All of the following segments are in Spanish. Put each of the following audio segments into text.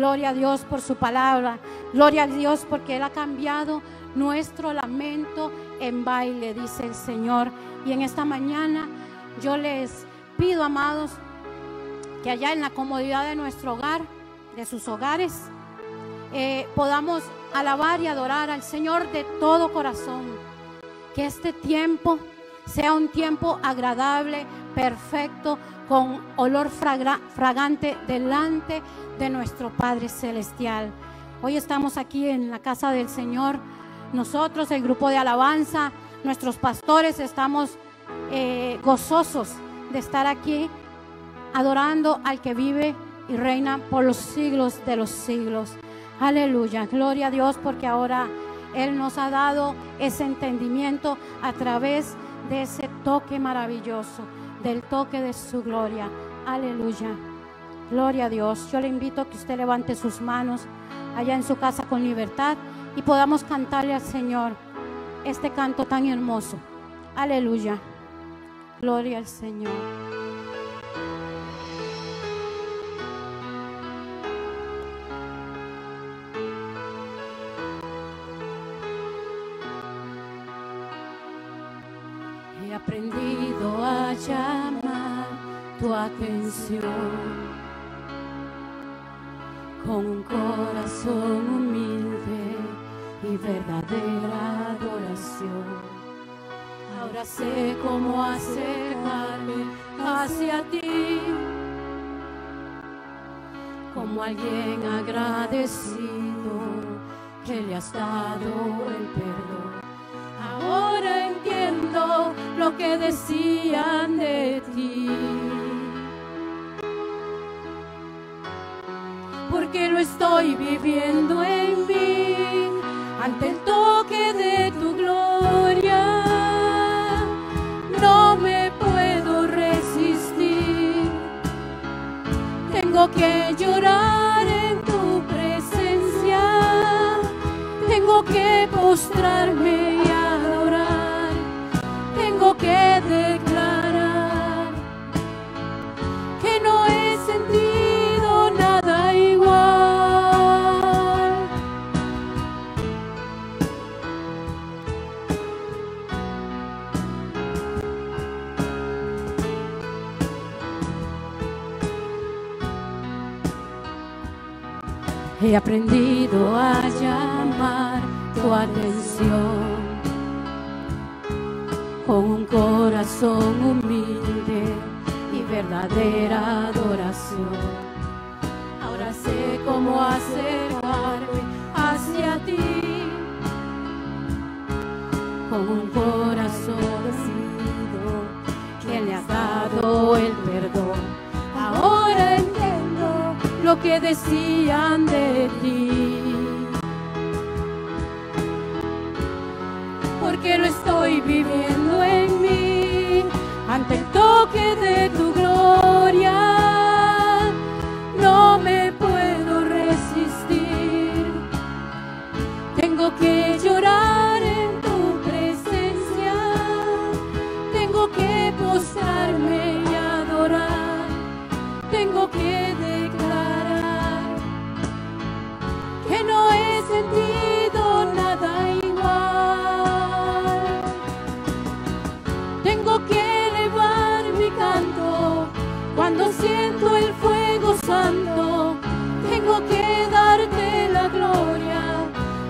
Gloria a Dios por su palabra. Gloria a Dios porque Él ha cambiado nuestro lamento en baile, dice el Señor. Y en esta mañana yo les pido, amados, que allá en la comodidad de nuestro hogar, de sus hogares, podamos alabar y adorar al Señor de todo corazón. Que este tiempo sea un tiempo agradable, perfecto, con olor fragante delante de nuestro Padre Celestial. Hoy estamos aquí en la casa del Señor. Nosotros, el grupo de alabanza, nuestros pastores, estamos gozosos de estar aquí adorando al que vive y reina por los siglos de los siglos. Aleluya, gloria a Dios, porque ahora Él nos ha dado ese entendimiento a través de ese toque maravilloso, del toque de su gloria. Aleluya, gloria a Dios. Yo le invito a que usted levante sus manos allá en su casa con libertad y podamos cantarle al Señor este canto tan hermoso. Aleluya, gloria al Señor. He aprendido a llamar tu atención con un corazón humilde y verdadera adoración. Ahora sé cómo acercarme hacia ti, como alguien agradecido que le has dado el perdón. Ahora entiendo lo que decían de ti, porque lo estoy viviendo en mí, ante el toque de tu gloria. No me puedo resistir, tengo que llorar en tu presencia, tengo que postrarme y adorar, tengo que declarar que no he sentido nada igual. He aprendido a llamar tu atención con un corazón humilde y verdadera adoración. Ahora sé cómo acercarme hacia ti con un corazón decidido que le has dado el perdón. Ahora entiendo lo que decían de ti, porque lo estoy viviendo en mí, ante el toque de tu gloria. No me puedo resistir, tengo que llorar en tu presencia, tengo que postrarme y adorar, tengo que declarar que no he sentido nada igual. Tengo que elevar mi canto cuando siento el fuego santo, tengo que darte la gloria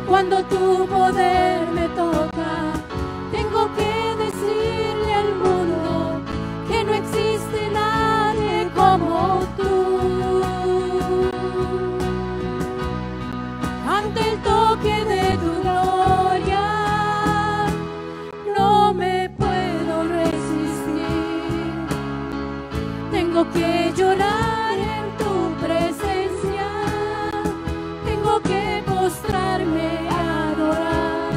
cuando tu poder me toca. Tengo que decirle al mundo que no existe nadie como tú. Ante el toque de tu gloria no me puedo resistir, tengo que llorar en tu presencia, tengo que postrarme a adorar,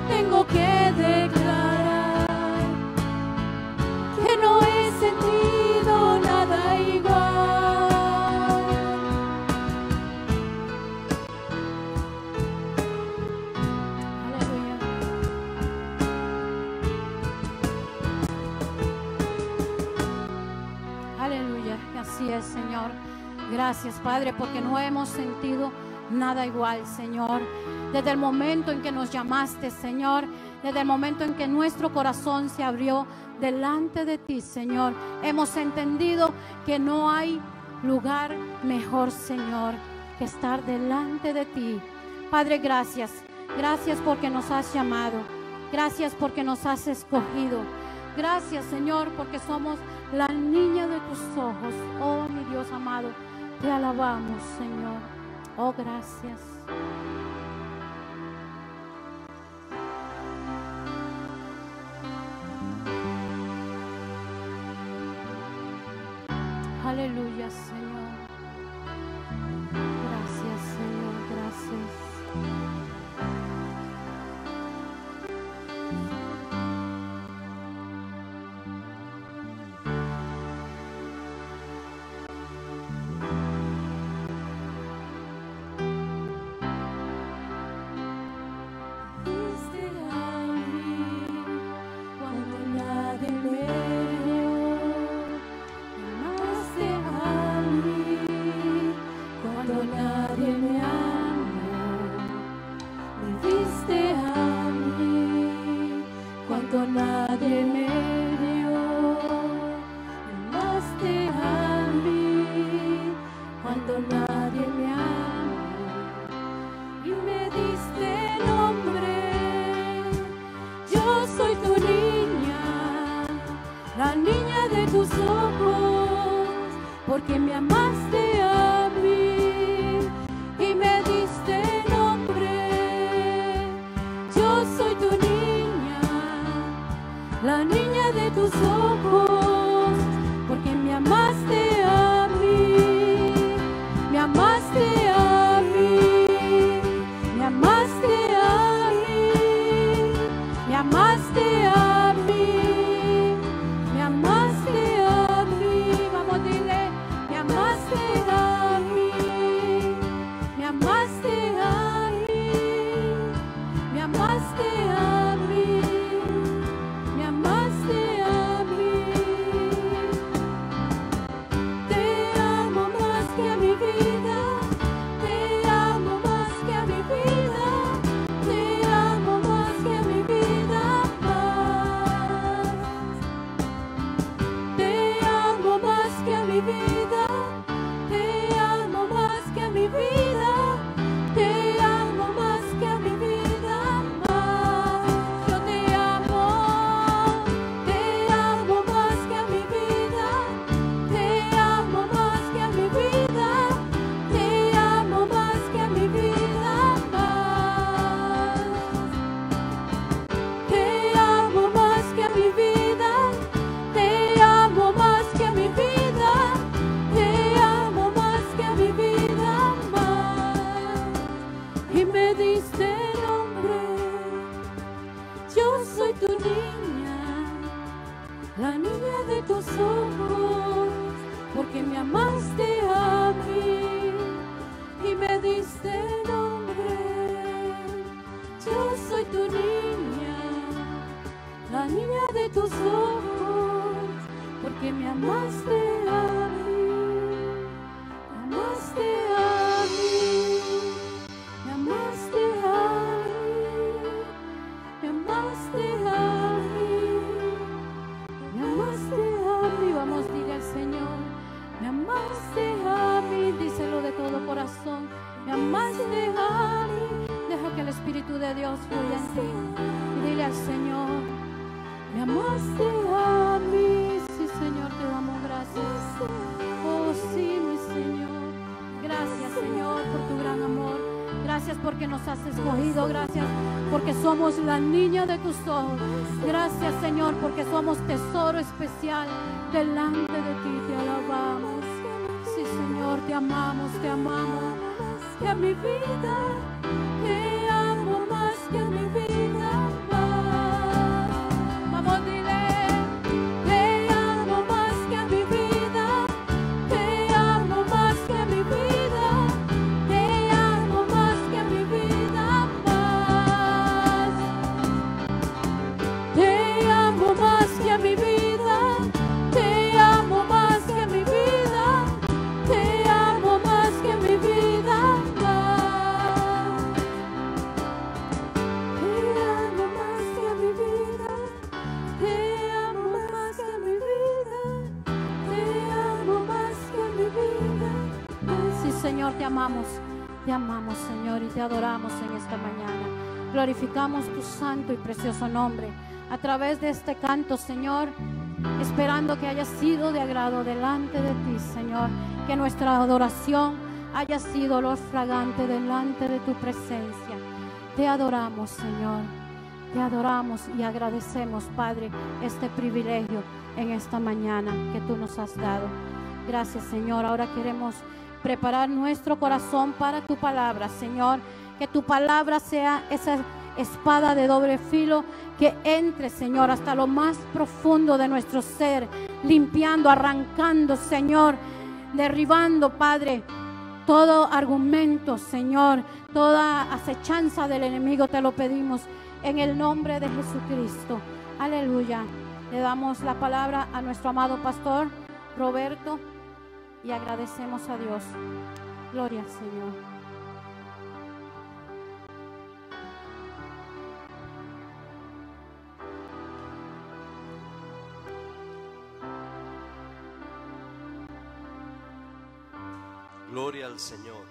tengo que declarar que no he sentido nada igual. Aleluya. Aleluya, así es. Gracias, Padre, porque no hemos sentido nada igual, Señor. Desde el momento en que nos llamaste, Señor, desde el momento en que nuestro corazón se abrió delante de ti, Señor, hemos entendido que no hay lugar mejor, Señor, que estar delante de ti. Padre, gracias. Gracias porque nos has llamado. Gracias porque nos has escogido. Gracias, Señor, porque somos la niña de tus ojos. Oh, mi Dios amado, te alabamos, Señor. Oh, gracias. Aleluya, Señor. Gracias, Señor. Gracias. Porque me amaste a mí y me diste nombre. Yo soy tu niña, la niña de tus ojos, porque me amaste a mí, me amaste a mí, me amaste a mí, me amaste a mí, me amaste a mí. Vamos, dile. Me amaste a mí, me amaste a mí, me amaste a mí, me amaste a mí. Te amo más que a mi vida, te amo más que a mi vida, te amo más que a mi vida más. Te amo más que a mi vida. Porque me amaste a mí y me diste nombre. Yo soy tu niña, la niña de tus ojos, porque me amaste a mí, me amaste a mí, me amaste a mí, me amaste a mí, me amaste a mí. Vamos, dile al Señor. Me amaste a mí, díselo de todo corazón. Me amaste a mí. Deja que el Espíritu de Dios fluya en ti. Y dile al Señor, me amaste a mí. Sí, Señor, te damos gracias. Oh, sí, mi Señor. Gracias, Señor, por tu gran amor. Gracias porque nos has escogido. Gracias porque somos la niña de tus ojos. Gracias, Señor, porque somos tesoro especial delante de ti. Te alabamos. Sí, Señor, te amamos, te amamos. Que a mi vida, te amo más que a mi vida más. Vamos, dile. Te amo más que a mi vida. Te amo más que a mi vida. Te amo más que a mi vida más. Te amo más que a mi vida. Te amo más que a mi vida. Te amo Te amamos, Señor, y te adoramos en esta mañana. Glorificamos tu santo y precioso nombre a través de este canto, Señor, esperando que haya sido de agrado delante de ti, Señor, que nuestra adoración haya sido olor fragante delante de tu presencia. Te adoramos, Señor, te adoramos y agradecemos, Padre, este privilegio en esta mañana que tú nos has dado. Gracias, Señor. Ahora queremos preparar nuestro corazón para tu palabra, Señor. Que tu palabra sea esa espada de doble filo que entre, Señor, hasta lo más profundo de nuestro ser, limpiando, arrancando, Señor, derribando, Padre, todo argumento, Señor, toda acechanza del enemigo. Te lo pedimos en el nombre de Jesucristo. Aleluya. Le damos la palabra a nuestro amado pastor Roberto y agradecemos a Dios. Gloria al Señor. Gloria al Señor.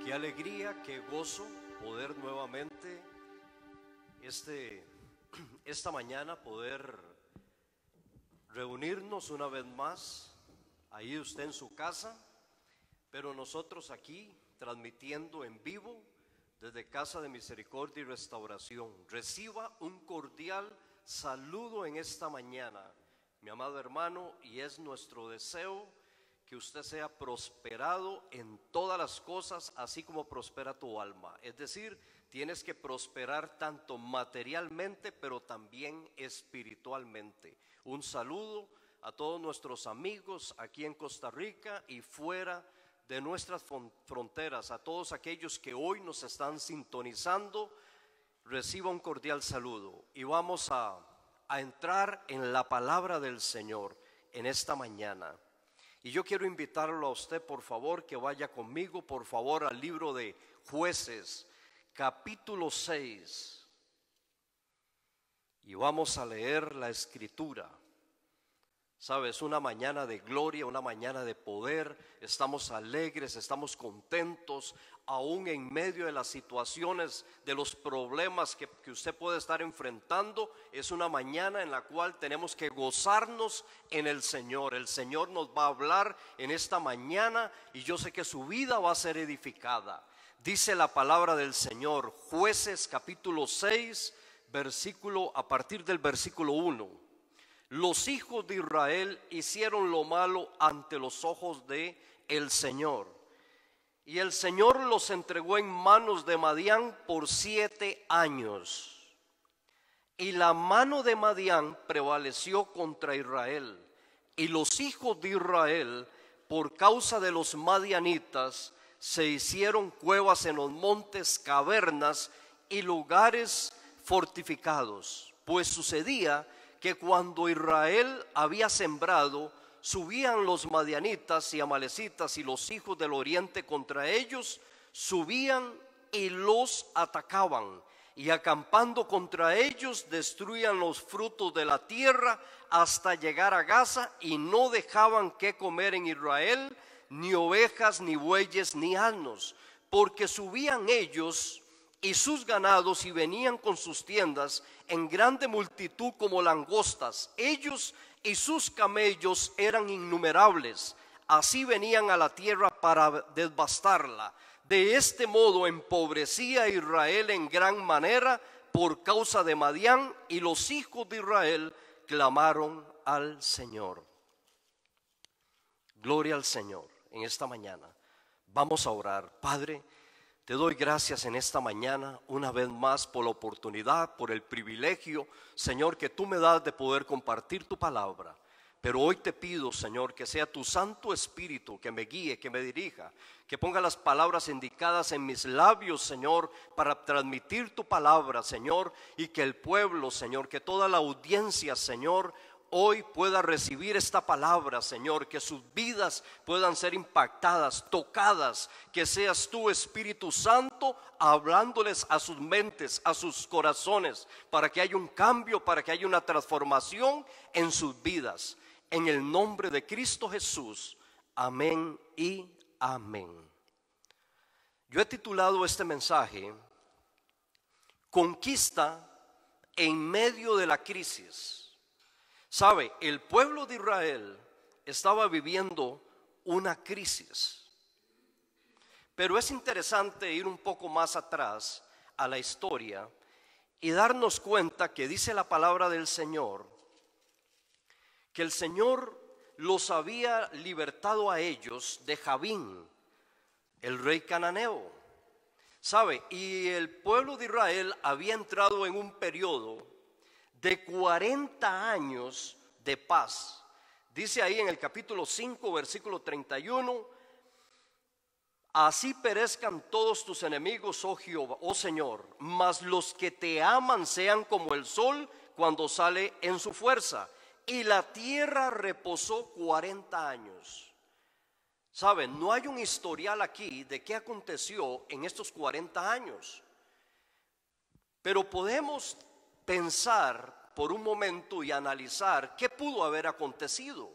Qué alegría, qué gozo poder nuevamente esta mañana poder reunirnos una vez más. Ahí usted en su casa, pero nosotros aquí transmitiendo en vivo desde Casa de Misericordia y Restauración. Reciba un cordial saludo en esta mañana, mi amado hermano, y es nuestro deseo que usted sea prosperado en todas las cosas, así como prospera tu alma. Es decir, tienes que prosperar tanto materialmente, pero también espiritualmente. Un saludo a todos nuestros amigos aquí en Costa Rica y fuera de nuestras fronteras, a todos aquellos que hoy nos están sintonizando. Reciba un cordial saludo y vamos a entrar en la palabra del Señor en esta mañana. Y yo quiero invitarlo a usted, por favor, que vaya conmigo, por favor, al libro de Jueces, capítulo 6. Y vamos a leer la escritura. Sabes, una mañana de gloria, una mañana de poder. Estamos alegres, estamos contentos, aún en medio de las situaciones, de los problemas que usted puede estar enfrentando. Es una mañana en la cual tenemos que gozarnos en el Señor. El Señor nos va a hablar en esta mañana y yo sé que su vida va a ser edificada. Dice la palabra del Señor, Jueces capítulo 6, a partir del versículo 1. Los hijos de Israel hicieron lo malo ante los ojos de el Señor, y el Señor los entregó en manos de Madián por 7 años. Y la mano de Madián prevaleció contra Israel, y los hijos de Israel, por causa de los madianitas, se hicieron cuevas en los montes, cavernas y lugares fortificados. Pues sucedía que cuando Israel había sembrado, subían los madianitas y amalecitas y los hijos del oriente contra ellos, subían y los atacaban, y acampando contra ellos destruían los frutos de la tierra hasta llegar a Gaza, y no dejaban que comer en Israel ni ovejas, ni bueyes, ni asnos, porque subían ellos y sus ganados y venían con sus tiendas en grande multitud como langostas. Ellos y sus camellos eran innumerables. Así venían a la tierra para devastarla. De este modo empobrecía a Israel en gran manera por causa de Madián, y los hijos de Israel clamaron al Señor. Gloria al Señor. En esta mañana vamos a orar. Padre, te doy gracias en esta mañana una vez más por la oportunidad, por el privilegio, Señor, que tú me das de poder compartir tu palabra. Pero hoy te pido, Señor, que sea tu Santo Espíritu que me guíe, que me dirija, que ponga las palabras indicadas en mis labios, Señor, para transmitir tu palabra, Señor, y que el pueblo, Señor, que toda la audiencia, Señor, hoy pueda recibir esta palabra, Señor, que sus vidas puedan ser impactadas, tocadas, que seas tú, Espíritu Santo, hablándoles a sus mentes, a sus corazones, para que haya un cambio, para que haya una transformación en sus vidas. En el nombre de Cristo Jesús, amén y amén. Yo he titulado este mensaje Conquista en medio de la crisis. Sabe, el pueblo de Israel estaba viviendo una crisis. Pero es interesante ir un poco más atrás a la historia y darnos cuenta que dice la palabra del Señor, que el Señor los había libertado a ellos de Jabín, el rey cananeo. ¿Sabe? Y el pueblo de Israel había entrado en un periodo de 40 años de paz. Dice ahí en el capítulo 5, versículo 31, así perezcan todos tus enemigos, oh Jehová, oh Señor, mas los que te aman sean como el sol cuando sale en su fuerza. Y la tierra reposó 40 años. Saben, no hay un historial aquí de qué aconteció en estos 40 años. Pero podemos pensar por un momento y analizar qué pudo haber acontecido.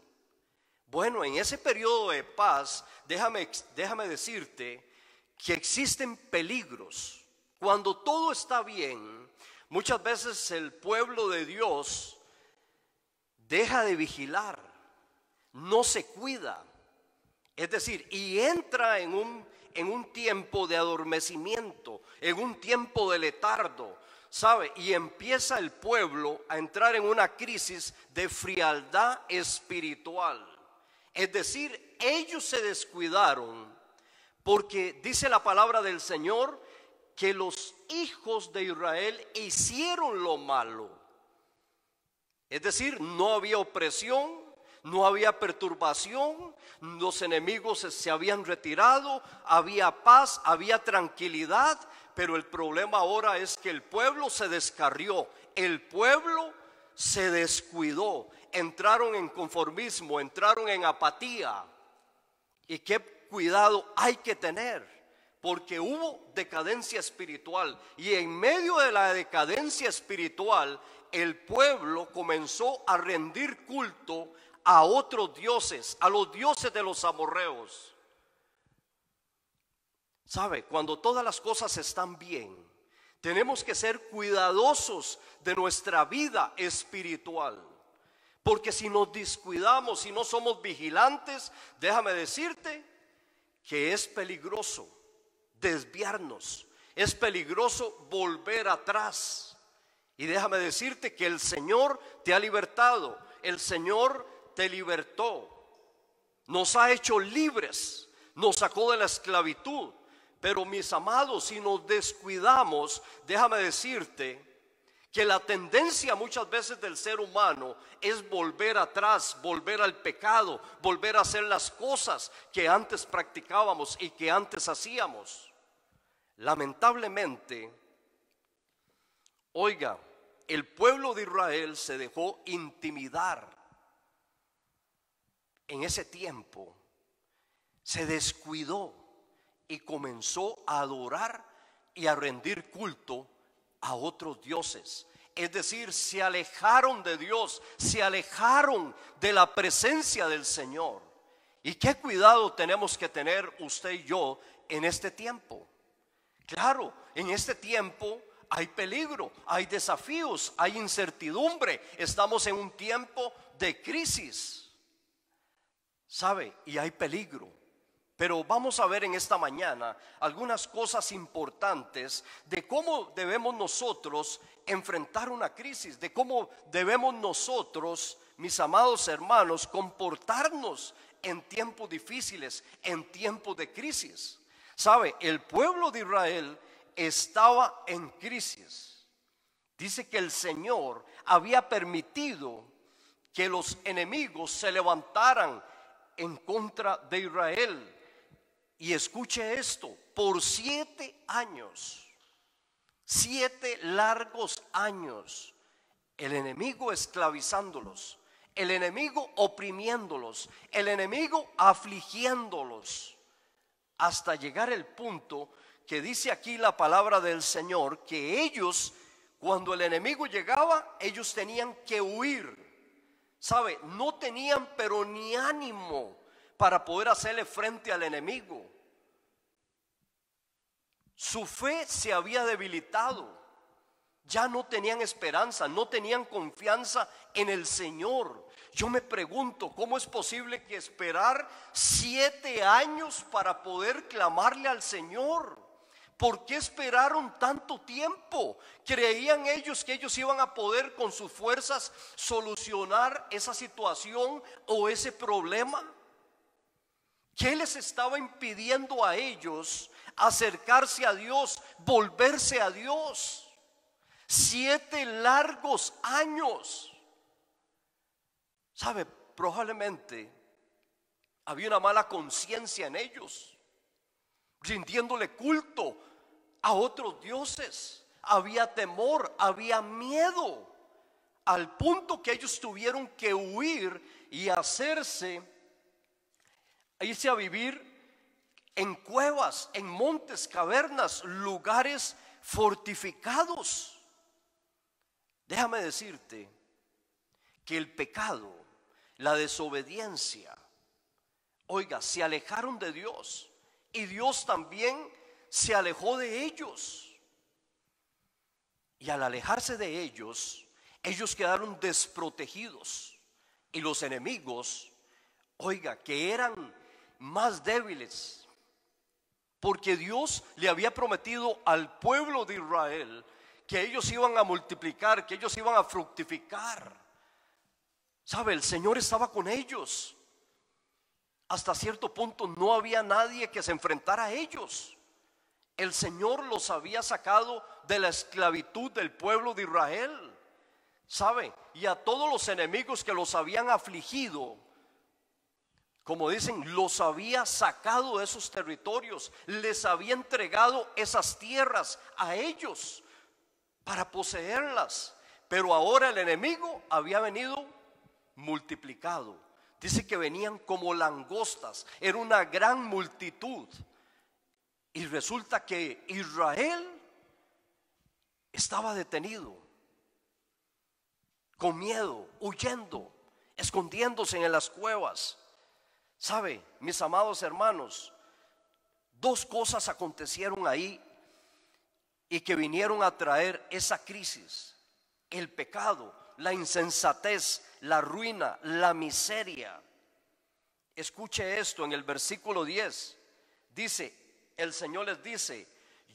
Bueno, en ese periodo de paz, déjame decirte que existen peligros. Cuando todo está bien, muchas veces el pueblo de Dios deja de vigilar, no se cuida. Es decir, y entra en un tiempo de adormecimiento, en un tiempo de letargo, ¿sabe? Y empieza el pueblo a entrar en una crisis de frialdad espiritual. Es decir, ellos se descuidaron porque dice la palabra del Señor que los hijos de Israel hicieron lo malo. Es decir, no había opresión, no había perturbación, los enemigos se habían retirado, había paz, había tranquilidad, pero el problema ahora es que el pueblo se descarrió, el pueblo se descuidó, entraron en conformismo, entraron en apatía. Y qué cuidado hay que tener, porque hubo decadencia espiritual, y en medio de la decadencia espiritual, el pueblo comenzó a rendir culto a otros dioses, a los dioses de los amorreos. ¿Sabe? Cuando todas las cosas están bien, tenemos que ser cuidadosos de nuestra vida espiritual. Porque si nos descuidamos, si no somos vigilantes, déjame decirte que es peligroso desviarnos, es peligroso volver atrás. Y déjame decirte que el Señor te ha libertado, el Señor te libertó, nos ha hecho libres, nos sacó de la esclavitud. Pero mis amados, si nos descuidamos, déjame decirte que la tendencia muchas veces del ser humano es volver atrás, volver al pecado, volver a hacer las cosas que antes practicábamos y que antes hacíamos. Lamentablemente, oiga, el pueblo de Israel se dejó intimidar. En ese tiempo se descuidó y comenzó a adorar y a rendir culto a otros dioses. Es decir, se alejaron de Dios, se alejaron de la presencia del Señor. ¿Y qué cuidado tenemos que tener usted y yo en este tiempo? Claro, en este tiempo hay peligro, hay desafíos, hay incertidumbre. Estamos en un tiempo de crisis, ¿sabe? Y hay peligro. Pero vamos a ver en esta mañana algunas cosas importantes de cómo debemos nosotros enfrentar una crisis, de cómo debemos nosotros, mis amados hermanos, comportarnos en tiempos difíciles, en tiempos de crisis. ¿Sabe? El pueblo de Israel estaba en crisis. Dice que el Señor había permitido que los enemigos se levantaran en contra de Israel. Y escuche esto, por 7 años, 7 largos años, el enemigo esclavizándolos, el enemigo oprimiéndolos, el enemigo afligiéndolos, hasta llegar el punto que dice aquí la palabra del Señor, que ellos, cuando el enemigo llegaba, ellos tenían que huir. ¿Sabe? No tenían pero ni ánimo para poder hacerle frente al enemigo. Su fe se había debilitado. Ya no tenían esperanza, no tenían confianza en el Señor. Yo me pregunto, ¿cómo es posible que esperar 7 años para poder clamarle al Señor? ¿Por qué esperaron tanto tiempo? ¿Creían ellos que ellos iban a poder con sus fuerzas solucionar esa situación o ese problema? ¿Qué les estaba impidiendo a ellos acercarse a Dios, volverse a Dios? 7 largos años. ¿Sabe? Probablemente había una mala conciencia en ellos, rindiéndole culto a otros dioses. Había temor, había miedo, al punto que ellos tuvieron que huir y irse a vivir en cuevas, en montes, cavernas, lugares fortificados. Déjame decirte que el pecado, la desobediencia, oiga, se alejaron de Dios y Dios también se alejó de ellos. Y al alejarse de ellos, ellos quedaron desprotegidos. Y los enemigos, oiga, que eran más débiles, porque Dios le había prometido al pueblo de Israel que ellos iban a multiplicar, que ellos iban a fructificar. ¿Sabe? El Señor estaba con ellos. Hasta cierto punto no había nadie que se enfrentara a ellos. El Señor los había sacado de la esclavitud del pueblo de Israel. ¿Sabe? Y a todos los enemigos que los habían afligido, como dicen, los había sacado de esos territorios, les había entregado esas tierras a ellos para poseerlas. Pero ahora el enemigo había venido multiplicado. Dice que venían como langostas, era una gran multitud. Y resulta que Israel estaba detenido, con miedo, huyendo, escondiéndose en las cuevas. ¿Sabe, mis amados hermanos? 2 cosas acontecieron ahí y que vinieron a traer esa crisis: el pecado, la insensatez, la ruina, la miseria. Escuche esto, en el versículo 10 dice, el Señor les dice: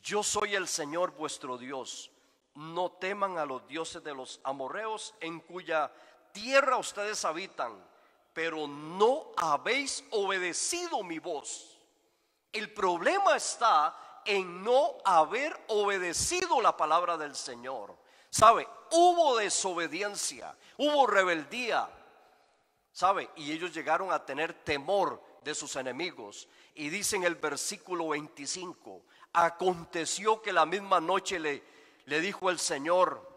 yo soy el Señor vuestro Dios, no teman a los dioses de los amorreos en cuya tierra ustedes habitan, pero no habéis obedecido mi voz. El problema está en no haber obedecido la palabra del Señor. ¿Sabe? Hubo desobediencia, hubo rebeldía, ¿sabe? Y ellos llegaron a tener temor de sus enemigos. Y dice en el versículo 25: aconteció que la misma noche le dijo el Señor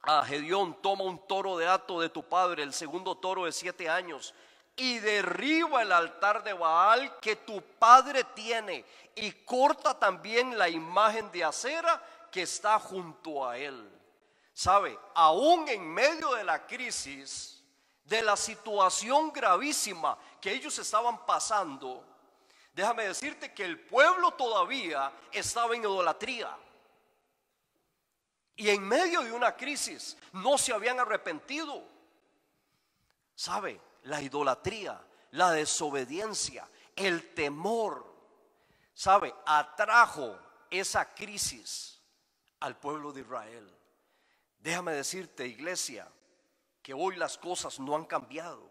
a Gedeón: toma un toro de hato de tu padre, el segundo toro de 7 años, y derriba el altar de Baal que tu padre tiene, y corta también la imagen de acera que está junto a él. ¿Sabe? Aún en medio de la crisis, de la situación gravísima que ellos estaban pasando, déjame decirte que el pueblo todavía estaba en idolatría. Y en medio de una crisis no se habían arrepentido. ¿Sabe? La idolatría, la desobediencia, el temor, ¿sabe? Atrajo esa crisis al pueblo de Israel. Déjame decirte, iglesia, que hoy las cosas no han cambiado.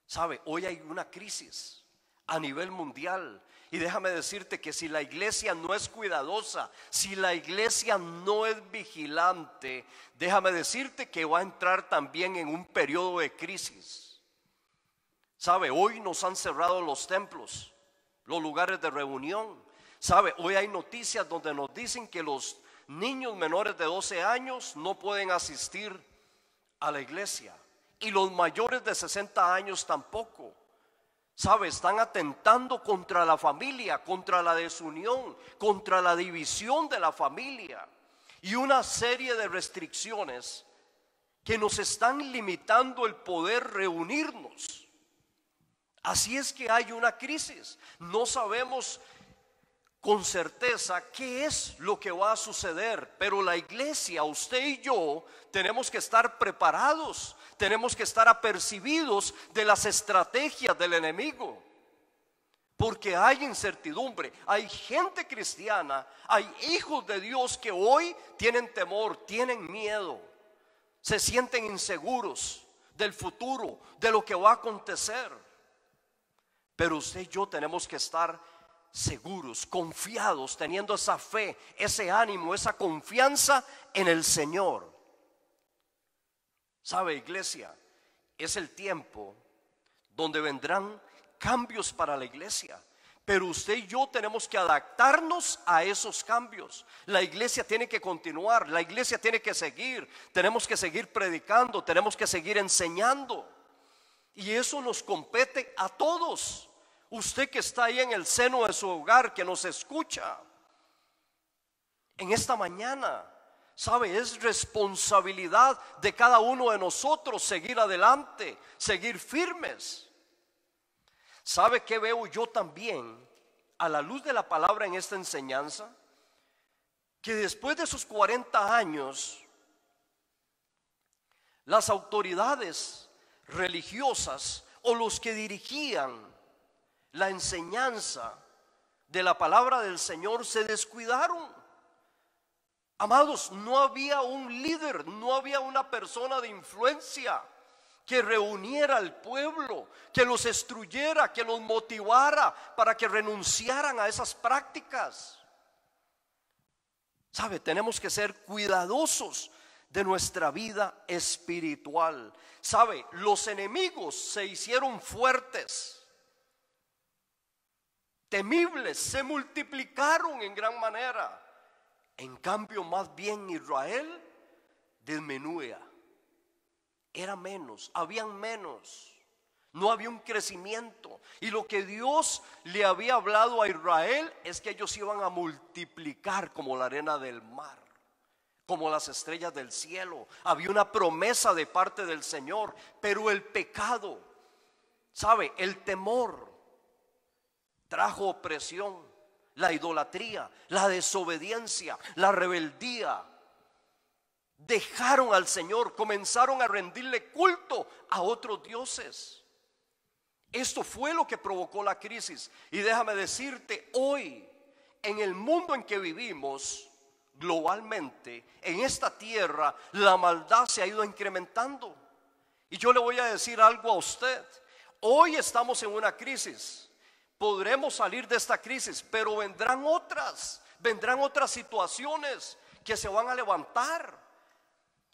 ¿Sabe? Hoy hay una crisis a nivel mundial. Y déjame decirte que si la iglesia no es cuidadosa, si la iglesia no es vigilante, déjame decirte que va a entrar también en un periodo de crisis. ¿Sabe? Hoy nos han cerrado los templos, los lugares de reunión. ¿Sabe? Hoy hay noticias donde nos dicen que los niños menores de 12 años no pueden asistir a la iglesia, y los mayores de 60 años tampoco. ¿Sabe? Están atentando contra la familia, contra la desunión, contra la división de la familia, y una serie de restricciones que nos están limitando el poder reunirnos. Así es que hay una crisis. No sabemos con certeza qué es lo que va a suceder, pero la iglesia, usted y yo, tenemos que estar preparados, tenemos que estar apercibidos de las estrategias del enemigo, porque hay incertidumbre, hay gente cristiana, hay hijos de Dios que hoy tienen temor, tienen miedo, se sienten inseguros del futuro, de lo que va a acontecer. Pero usted y yo tenemos que estar seguros, confiados, teniendo esa fe, ese ánimo, esa confianza en el Señor. ¿Sabe, iglesia? Es el tiempo donde vendrán cambios para la iglesia, pero usted y yo tenemos que adaptarnos a esos cambios. La iglesia tiene que continuar, la iglesia tiene que seguir, tenemos que seguir predicando, tenemos que seguir enseñando, y eso nos compete a todos. Usted que está ahí en el seno de su hogar, que nos escucha en esta mañana, sabe, es responsabilidad de cada uno de nosotros seguir adelante, seguir firmes. ¿Sabe qué veo yo también a la luz de la palabra en esta enseñanza? Que después de esos 40 años, las autoridades religiosas o los que dirigían la enseñanza de la palabra del Señor se descuidaron. Amados, no había un líder, no había una persona de influencia que reuniera al pueblo, que los instruyera, que los motivara para que renunciaran a esas prácticas. ¿Sabe? Tenemos que ser cuidadosos de nuestra vida espiritual. ¿Sabe? Los enemigos se hicieron fuertes, temibles, se multiplicaron en gran manera. En cambio, más bien Israel disminuía. Era menos, habían menos, no había un crecimiento. Y lo que Dios le había hablado a Israel es que ellos iban a multiplicar como la arena del mar, como las estrellas del cielo. Había una promesa de parte del Señor, pero el pecado, ¿sabe? El temor trajo opresión, la idolatría, la desobediencia, la rebeldía. Dejaron al Señor, comenzaron a rendirle culto a otros dioses. Esto fue lo que provocó la crisis. Y déjame decirte, hoy en el mundo en que vivimos globalmente, en esta tierra, la maldad se ha ido incrementando. Y yo le voy a decir algo a usted. Hoy estamos en una crisis. Podremos salir de esta crisis, pero vendrán otras situaciones que se van a levantar.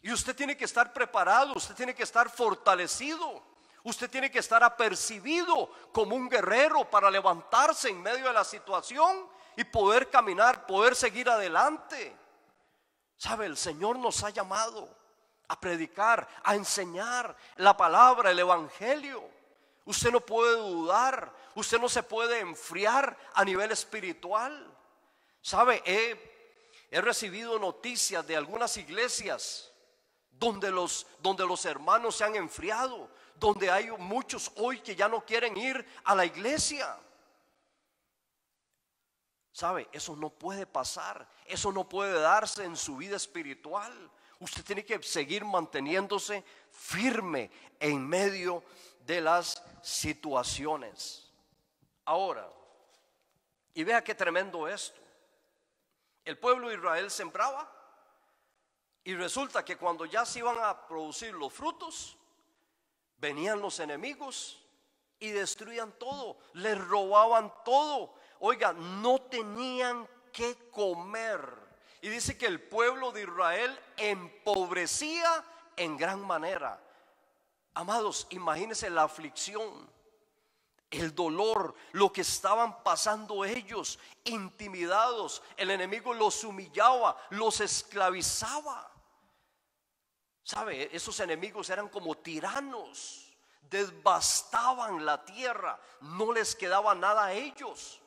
Y usted tiene que estar preparado, usted tiene que estar fortalecido, usted tiene que estar apercibido como un guerrero para levantarse en medio de la situación y poder caminar, poder seguir adelante. ¿Sabe? El Señor nos ha llamado a predicar, a enseñar la palabra, el evangelio. Usted no puede dudar, usted no se puede enfriar a nivel espiritual. ¿Sabe? He recibido noticias de algunas iglesias donde los hermanos se han enfriado, donde hay muchos hoy que ya no quieren ir a la iglesia. ¿Sabe? Eso no puede pasar, eso no puede darse en su vida espiritual. Usted tiene que seguir manteniéndose firme en medio de las situaciones. Ahora, y vea qué tremendo esto. El pueblo de Israel sembraba, y resulta que cuando ya se iban a producir los frutos, venían los enemigos y destruían todo, les robaban todo. Oiga, no tenían que comer. Y dice que el pueblo de Israel empobrecía en gran manera. Amados, imagínense la aflicción, el dolor, lo que estaban pasando ellos, intimidados. El enemigo los humillaba, los esclavizaba. ¿Sabe? Esos enemigos eran como tiranos, devastaban la tierra, no les quedaba nada a ellos.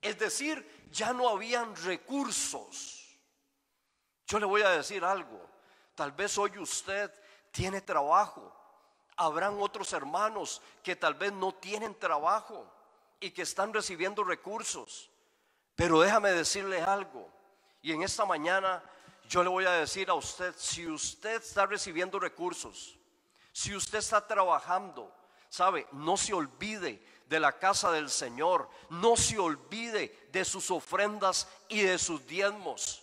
Es decir, ya no habían recursos. Yo le voy a decir algo, tal vez hoy usted tiene trabajo, habrán otros hermanos que tal vez no tienen trabajo y que están recibiendo recursos. Pero déjame decirle algo, y en esta mañana yo le voy a decir a usted, si usted está recibiendo recursos, si usted está trabajando, sabe, no se olvide de la casa del Señor, no se olvide de sus ofrendas y de sus diezmos.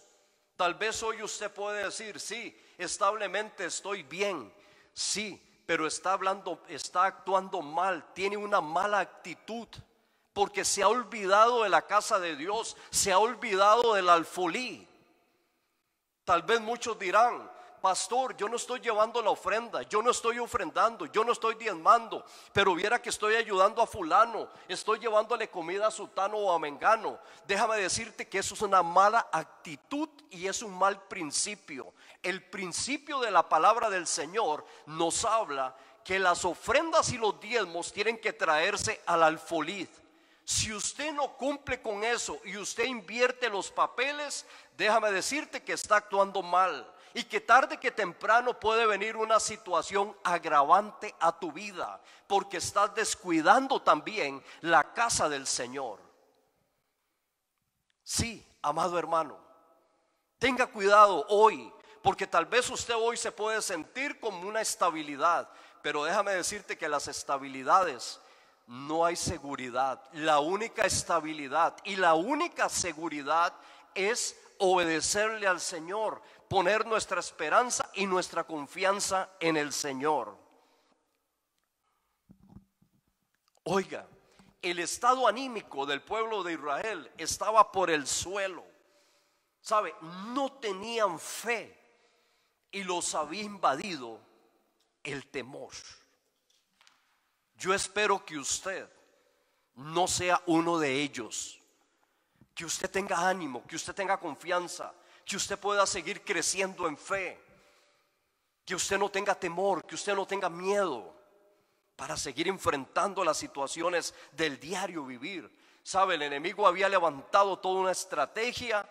Tal vez hoy usted puede decir, sí, establemente estoy bien, sí, pero está actuando mal, tiene una mala actitud, porque se ha olvidado de la casa de Dios, se ha olvidado del alfolí. Tal vez muchos dirán, pastor, yo no estoy llevando la ofrenda, yo no estoy ofrendando, yo no estoy diezmando, pero viera que estoy ayudando a fulano, estoy llevándole comida a sutano o a mengano. Déjame decirte que eso es una mala actitud y es un mal principio. El principio de la palabra del Señor nos habla que las ofrendas y los diezmos tienen que traerse al alfolí. Si usted no cumple con eso y usted invierte los papeles, déjame decirte que está actuando mal y que tarde que temprano puede venir una situación agravante a tu vida, porque estás descuidando también la casa del Señor. Sí, amado hermano, tenga cuidado hoy, porque tal vez usted hoy se puede sentir como una estabilidad, pero déjame decirte que las estabilidades no hay seguridad. La única estabilidad y la única seguridad es obedecerle al Señor, poner nuestra esperanza y nuestra confianza en el Señor. Oiga, el estado anímico del pueblo de Israel estaba por el suelo. ¿Sabe? No tenían fe y los había invadido el temor. Yo espero que usted no sea uno de ellos, que usted tenga ánimo, que usted tenga confianza, que usted pueda seguir creciendo en fe, que usted no tenga temor, que usted no tenga miedo para seguir enfrentando las situaciones del diario vivir. ¿Sabe? El enemigo había levantado toda una estrategia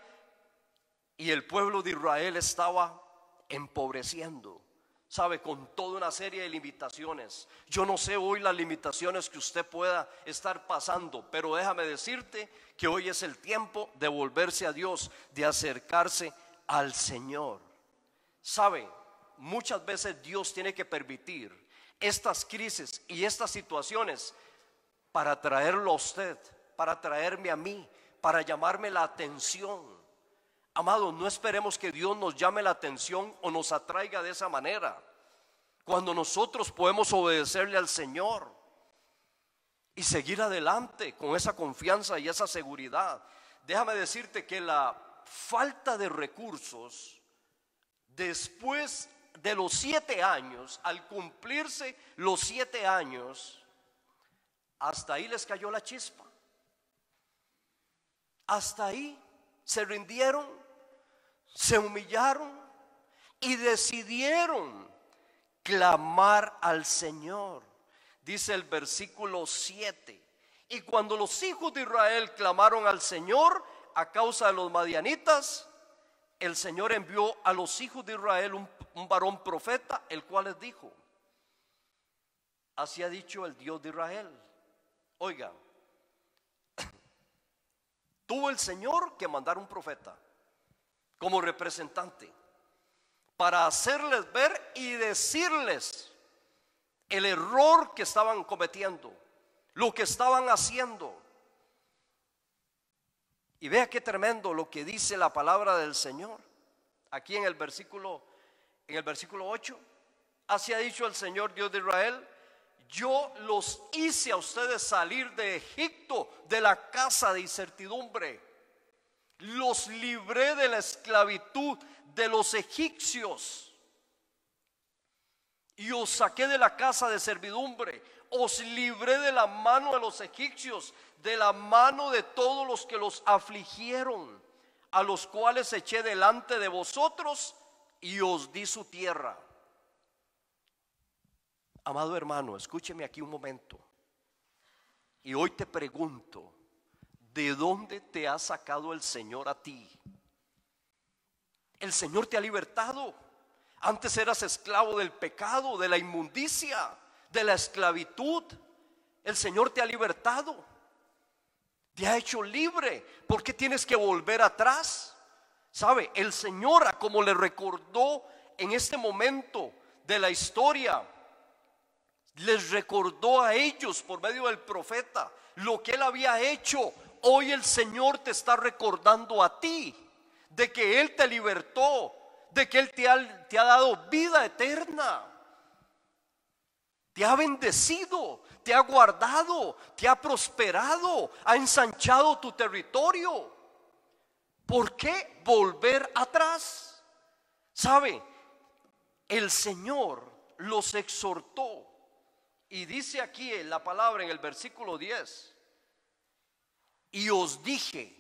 y el pueblo de Israel estaba empobreciendo. ¿Sabe? Con toda una serie de limitaciones. Yo no sé hoy las limitaciones que usted pueda estar pasando, pero déjame decirte que hoy es el tiempo de volverse a Dios, de acercarse al Señor. ¿Sabe? Muchas veces Dios tiene que permitir estas crisis y estas situaciones para traerlo a usted, para traerme a mí, para llamarme la atención. Amado, no esperemos que Dios nos llame la atención o nos atraiga de esa manera, cuando nosotros podemos obedecerle al Señor y seguir adelante con esa confianza y esa seguridad. Déjame decirte que la falta de recursos, después de los 7 años, al cumplirse los 7 años, hasta ahí les cayó la chispa. Hasta ahí se rindieron, se humillaron y decidieron clamar al Señor. Dice el versículo 7: y cuando los hijos de Israel clamaron al Señor a causa de los madianitas, el Señor envió a los hijos de Israel un varón profeta, el cual les dijo: así ha dicho el Dios de Israel. Oiga, tuvo el Señor que mandar un profeta como representante para hacerles ver y decirles el error que estaban cometiendo, lo que estaban haciendo. Y vea qué tremendo lo que dice la palabra del Señor aquí en el versículo 8. Así ha dicho el Señor Dios de Israel: yo los hice a ustedes salir de Egipto, de la casa de incertidumbre. Los libré de la esclavitud de los egipcios y os saqué de la casa de servidumbre. Os libré de la mano de los egipcios, de la mano de todos los que los afligieron, a los cuales eché delante de vosotros y os di su tierra. Amado hermano, escúcheme aquí un momento. Y hoy te pregunto: ¿de dónde te ha sacado el Señor a ti? El Señor te ha libertado. Antes eras esclavo del pecado, de la inmundicia, de la esclavitud. El Señor te ha libertado. te ha hecho libre. ¿Por qué tienes que volver atrás? ¿Sabe? El Señor, como le recordó en este momento de la historia, les recordó a ellos por medio del profeta lo que Él había hecho. Hoy el Señor te está recordando a ti de que Él te libertó, de que Él te ha dado vida eterna, te ha bendecido, te ha guardado, te ha prosperado, ha ensanchado tu territorio. ¿Por qué volver atrás? ¿Sabe? El Señor los exhortó y dice aquí en la palabra en el versículo 10: y os dije.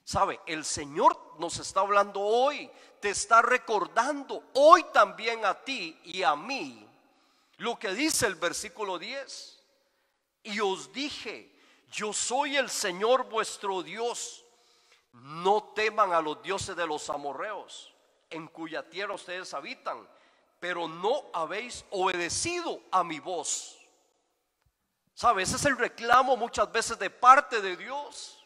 ¿Sabe? El Señor nos está hablando hoy, te está recordando hoy también a ti y a mí lo que dice el versículo 10. Y os dije, yo soy el Señor vuestro Dios. No teman a los dioses de los amorreos, en cuya tierra ustedes habitan, pero no habéis obedecido a mi voz. ¿Sabe? Ese es el reclamo muchas veces de parte de Dios.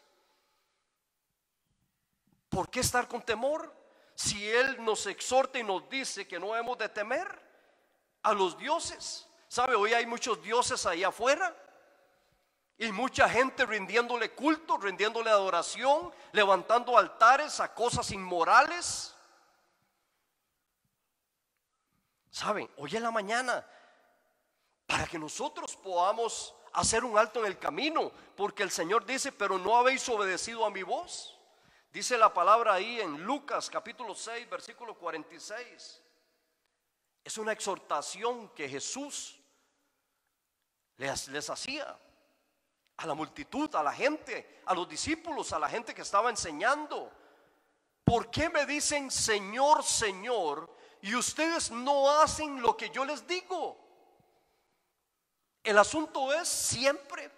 ¿Por qué estar con temor? Si Él nos exhorta y nos dice que no hemos de temer a los dioses. ¿Sabe? Hoy hay muchos dioses ahí afuera y mucha gente rindiéndole culto, rindiéndole adoración, levantando altares a cosas inmorales. ¿Saben? Hoy en la mañana, para que nosotros podamos hacer un alto en el camino, porque el Señor dice, pero no habéis obedecido a mi voz. Dice la palabra ahí en Lucas capítulo 6 versículo 46. Es una exhortación que Jesús les hacía a la multitud, a la gente, a los discípulos, a la gente que estaba enseñando. ¿Por qué me dicen Señor, Señor, y ustedes no hacen lo que yo les digo? El asunto es siempre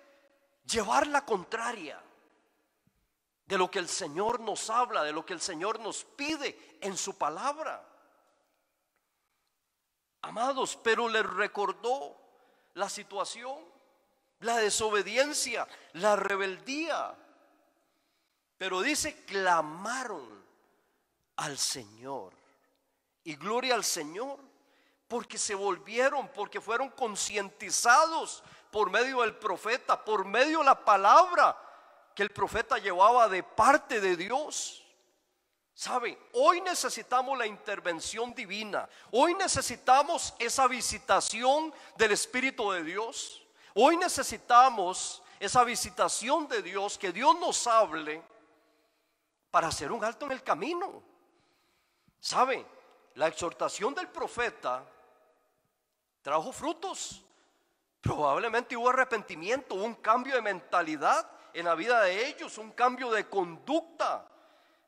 llevar la contraria de lo que el Señor nos habla, de lo que el Señor nos pide en su palabra. Amados, pero les recordó la situación, la desobediencia, la rebeldía. Pero dice, clamaron al Señor. Y gloria al Señor, porque se volvieron, porque fueron concientizados por medio del profeta, por medio de la palabra que el profeta llevaba de parte de Dios. ¿Sabe? Hoy necesitamos la intervención divina. Hoy necesitamos esa visitación del Espíritu de Dios. Hoy necesitamos esa visitación de Dios, que Dios nos hable para hacer un alto en el camino. ¿Sabe? La exhortación del profeta trajo frutos. Probablemente hubo arrepentimiento, hubo un cambio de mentalidad en la vida de ellos, un cambio de conducta.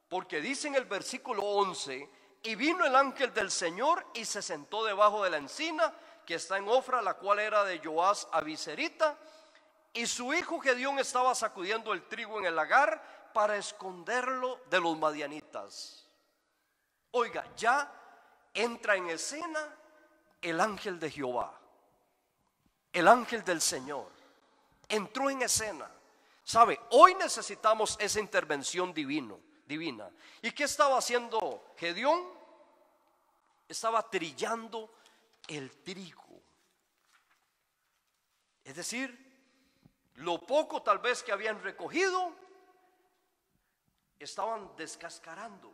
Porque dice en el versículo 11: y vino el ángel del Señor y se sentó debajo de la encina que está en Ofra, la cual era de Joás Abiserita, y su hijo Gedeón estaba sacudiendo el trigo en el lagar para esconderlo de los madianitas. Oiga, ya entra en escena el ángel de Jehová, el ángel del Señor entró en escena. ¿Sabe? Hoy necesitamos esa intervención divina. ¿Y qué estaba haciendo Gedeón? Estaba trillando el trigo. Es decir, lo poco tal vez que habían recogido, estaban descascarando.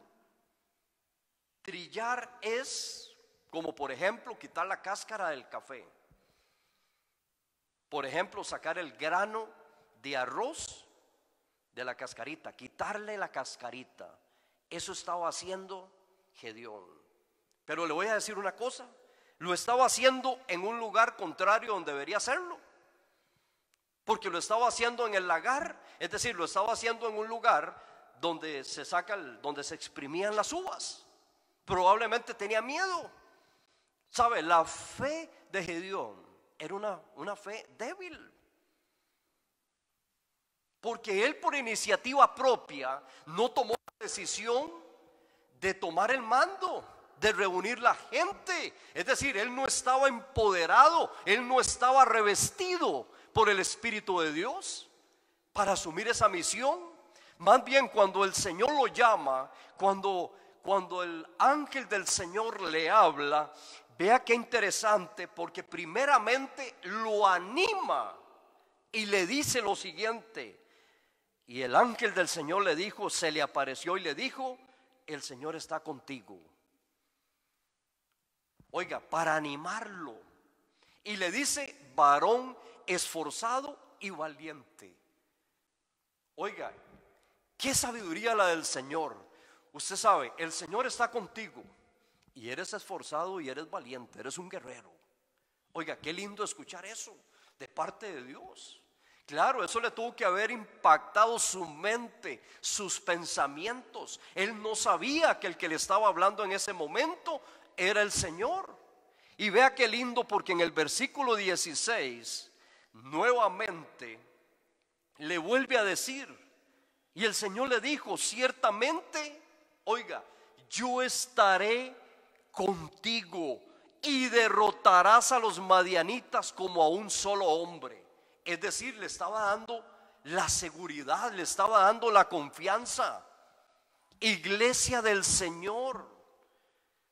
Trillar es como, por ejemplo, quitar la cáscara del café. Por ejemplo, sacar el grano de arroz de la cascarita, quitarle la cascarita. Eso estaba haciendo Gedeón. Pero le voy a decir una cosa: lo estaba haciendo en un lugar contrario donde debería hacerlo, porque lo estaba haciendo en el lagar. Es decir, lo estaba haciendo en un lugar donde donde se exprimían las uvas. Probablemente tenía miedo. ¿Sabe? La fe de Gedeón era una fe débil, porque él por iniciativa propia no tomó la decisión de tomar el mando, de reunir la gente. Es decir, él no estaba empoderado, él no estaba revestido por el Espíritu de Dios. para asumir esa misión. Más bien cuando el Señor lo llama, cuando el ángel del Señor le habla, vea qué interesante, porque primeramente lo anima y le dice lo siguiente. Y el ángel del Señor le dijo, se le apareció y le dijo: el Señor está contigo. Oiga, para animarlo. Y le dice: varón esforzado y valiente. Oiga, qué sabiduría la del Señor. Usted sabe, el Señor está contigo y eres esforzado y eres valiente, eres un guerrero. Oiga, qué lindo escuchar eso de parte de Dios. Claro, eso le tuvo que haber impactado su mente, sus pensamientos. Él no sabía que el que le estaba hablando en ese momento era el Señor. Y vea qué lindo, porque en el versículo 16 nuevamente le vuelve a decir, y el Señor le dijo: ciertamente, oiga, yo estaré contigo y derrotarás a los madianitas como a un solo hombre. Es decir, le estaba dando la seguridad, le estaba dando la confianza. Iglesia del Señor,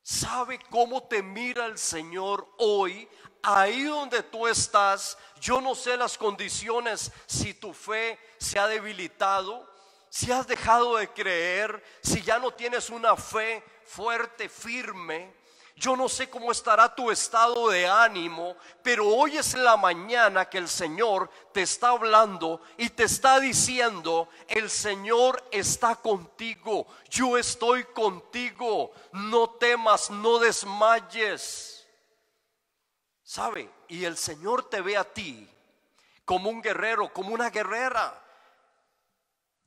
¿sabe cómo te mira el Señor hoy? Ahí donde tú estás, yo no sé las condiciones, si tu fe se ha debilitado, si has dejado de creer, si ya no tienes una fe fuerte, firme. Yo no sé cómo estará tu estado de ánimo, pero hoy es la mañana que el Señor te está hablando y te está diciendo: el Señor está contigo, yo estoy contigo, no temas, no desmayes. ¿Sabe? Y el Señor te ve a ti como un guerrero, como una guerrera,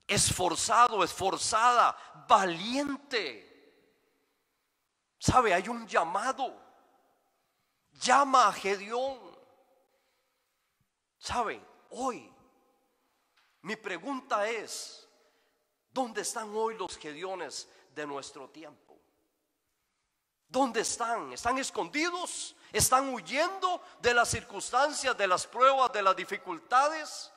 esforzado, esforzada, valiente. ¿Sabe? Hay un llamado. Llama a Gedeón. ¿Sabe? Hoy mi pregunta es: ¿dónde están hoy los Gedeones de nuestro tiempo? ¿Dónde están? ¿Están escondidos? ¿Están huyendo de las circunstancias, de las pruebas, de las dificultades?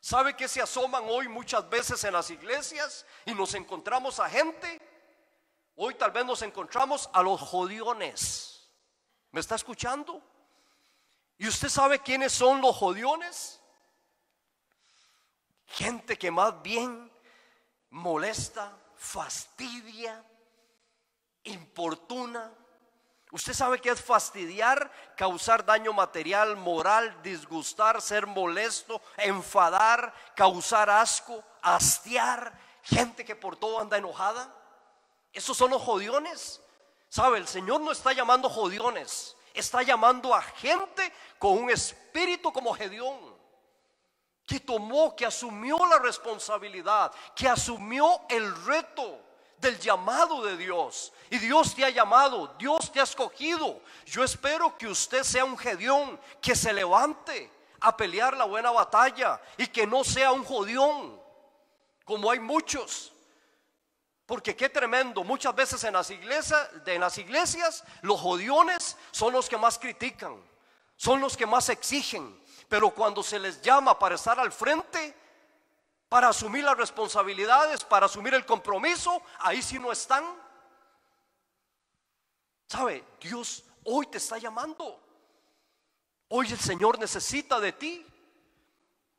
¿Sabe que se asoman hoy muchas veces en las iglesias y nos encontramos a gente? Hoy tal vez nos encontramos a los jodiones. ¿Me está escuchando? ¿Y usted sabe quiénes son los jodiones? Gente que más bien molesta, fastidia, importuna. Usted sabe qué es fastidiar: causar daño material, moral, disgustar, ser molesto, enfadar, causar asco, hastiar. Gente que por todo anda enojada. Esos son los jodiones. ¿Sabe? El Señor no está llamando jodiones, está llamando a gente con un espíritu como Gedeón, que tomó, que asumió la responsabilidad, que asumió el reto del llamado de Dios. Y Dios te ha llamado, Dios te ha escogido. Yo espero que usted sea un Gedeón que se levante a pelear la buena batalla, y que no sea un jodión como hay muchos. Porque qué tremendo, muchas veces en las iglesias los jodiones son los que más critican, son los que más exigen. Pero cuando se les llama para estar al frente, para asumir las responsabilidades, para asumir el compromiso, ahí sí no están. ¿Sabe? Dios hoy te está llamando. Hoy el Señor necesita de ti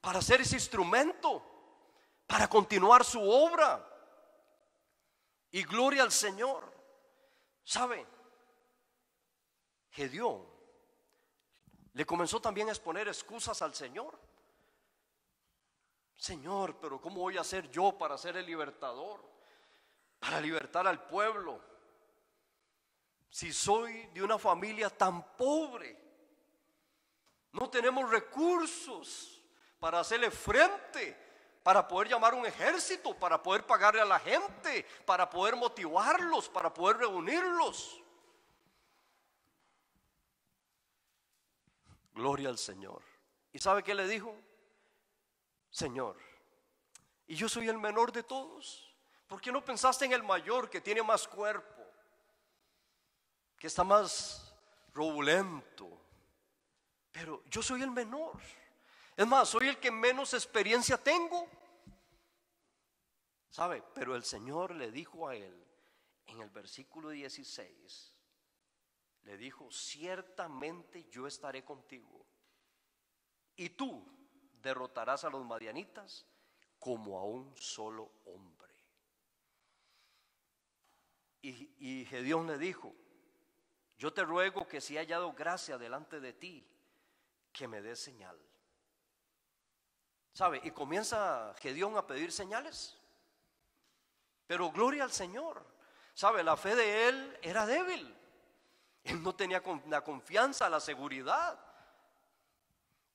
para ser ese instrumento, para continuar su obra. Y gloria al Señor. ¿Sabe? Gedeón le comenzó también a exponer excusas al Señor. Señor, pero ¿cómo voy a hacer yo para ser el libertador? Para libertar al pueblo. Si soy de una familia tan pobre, no tenemos recursos para hacerle frente, para poder llamar un ejército, para poder pagarle a la gente, para poder motivarlos, para poder reunirlos. Gloria al Señor. ¿Y sabe qué le dijo? Señor, y yo soy el menor de todos. ¿Por qué no pensaste en el mayor, que tiene más cuerpo, que está más robulento? Pero yo soy el menor. Es más, soy el que menos experiencia tengo. ¿Sabe? Pero el Señor le dijo a él en el versículo 16, le dijo: ciertamente yo estaré contigo y tú derrotarás a los madianitas como a un solo hombre. Y Gedeón le dijo: yo te ruego que si he hallado gracia delante de ti, que me des señal. ¿Sabe? Y comienza Gedeón a pedir señales. Pero gloria al Señor. ¿Sabe? La fe de él era débil. Él no tenía la confianza, la seguridad.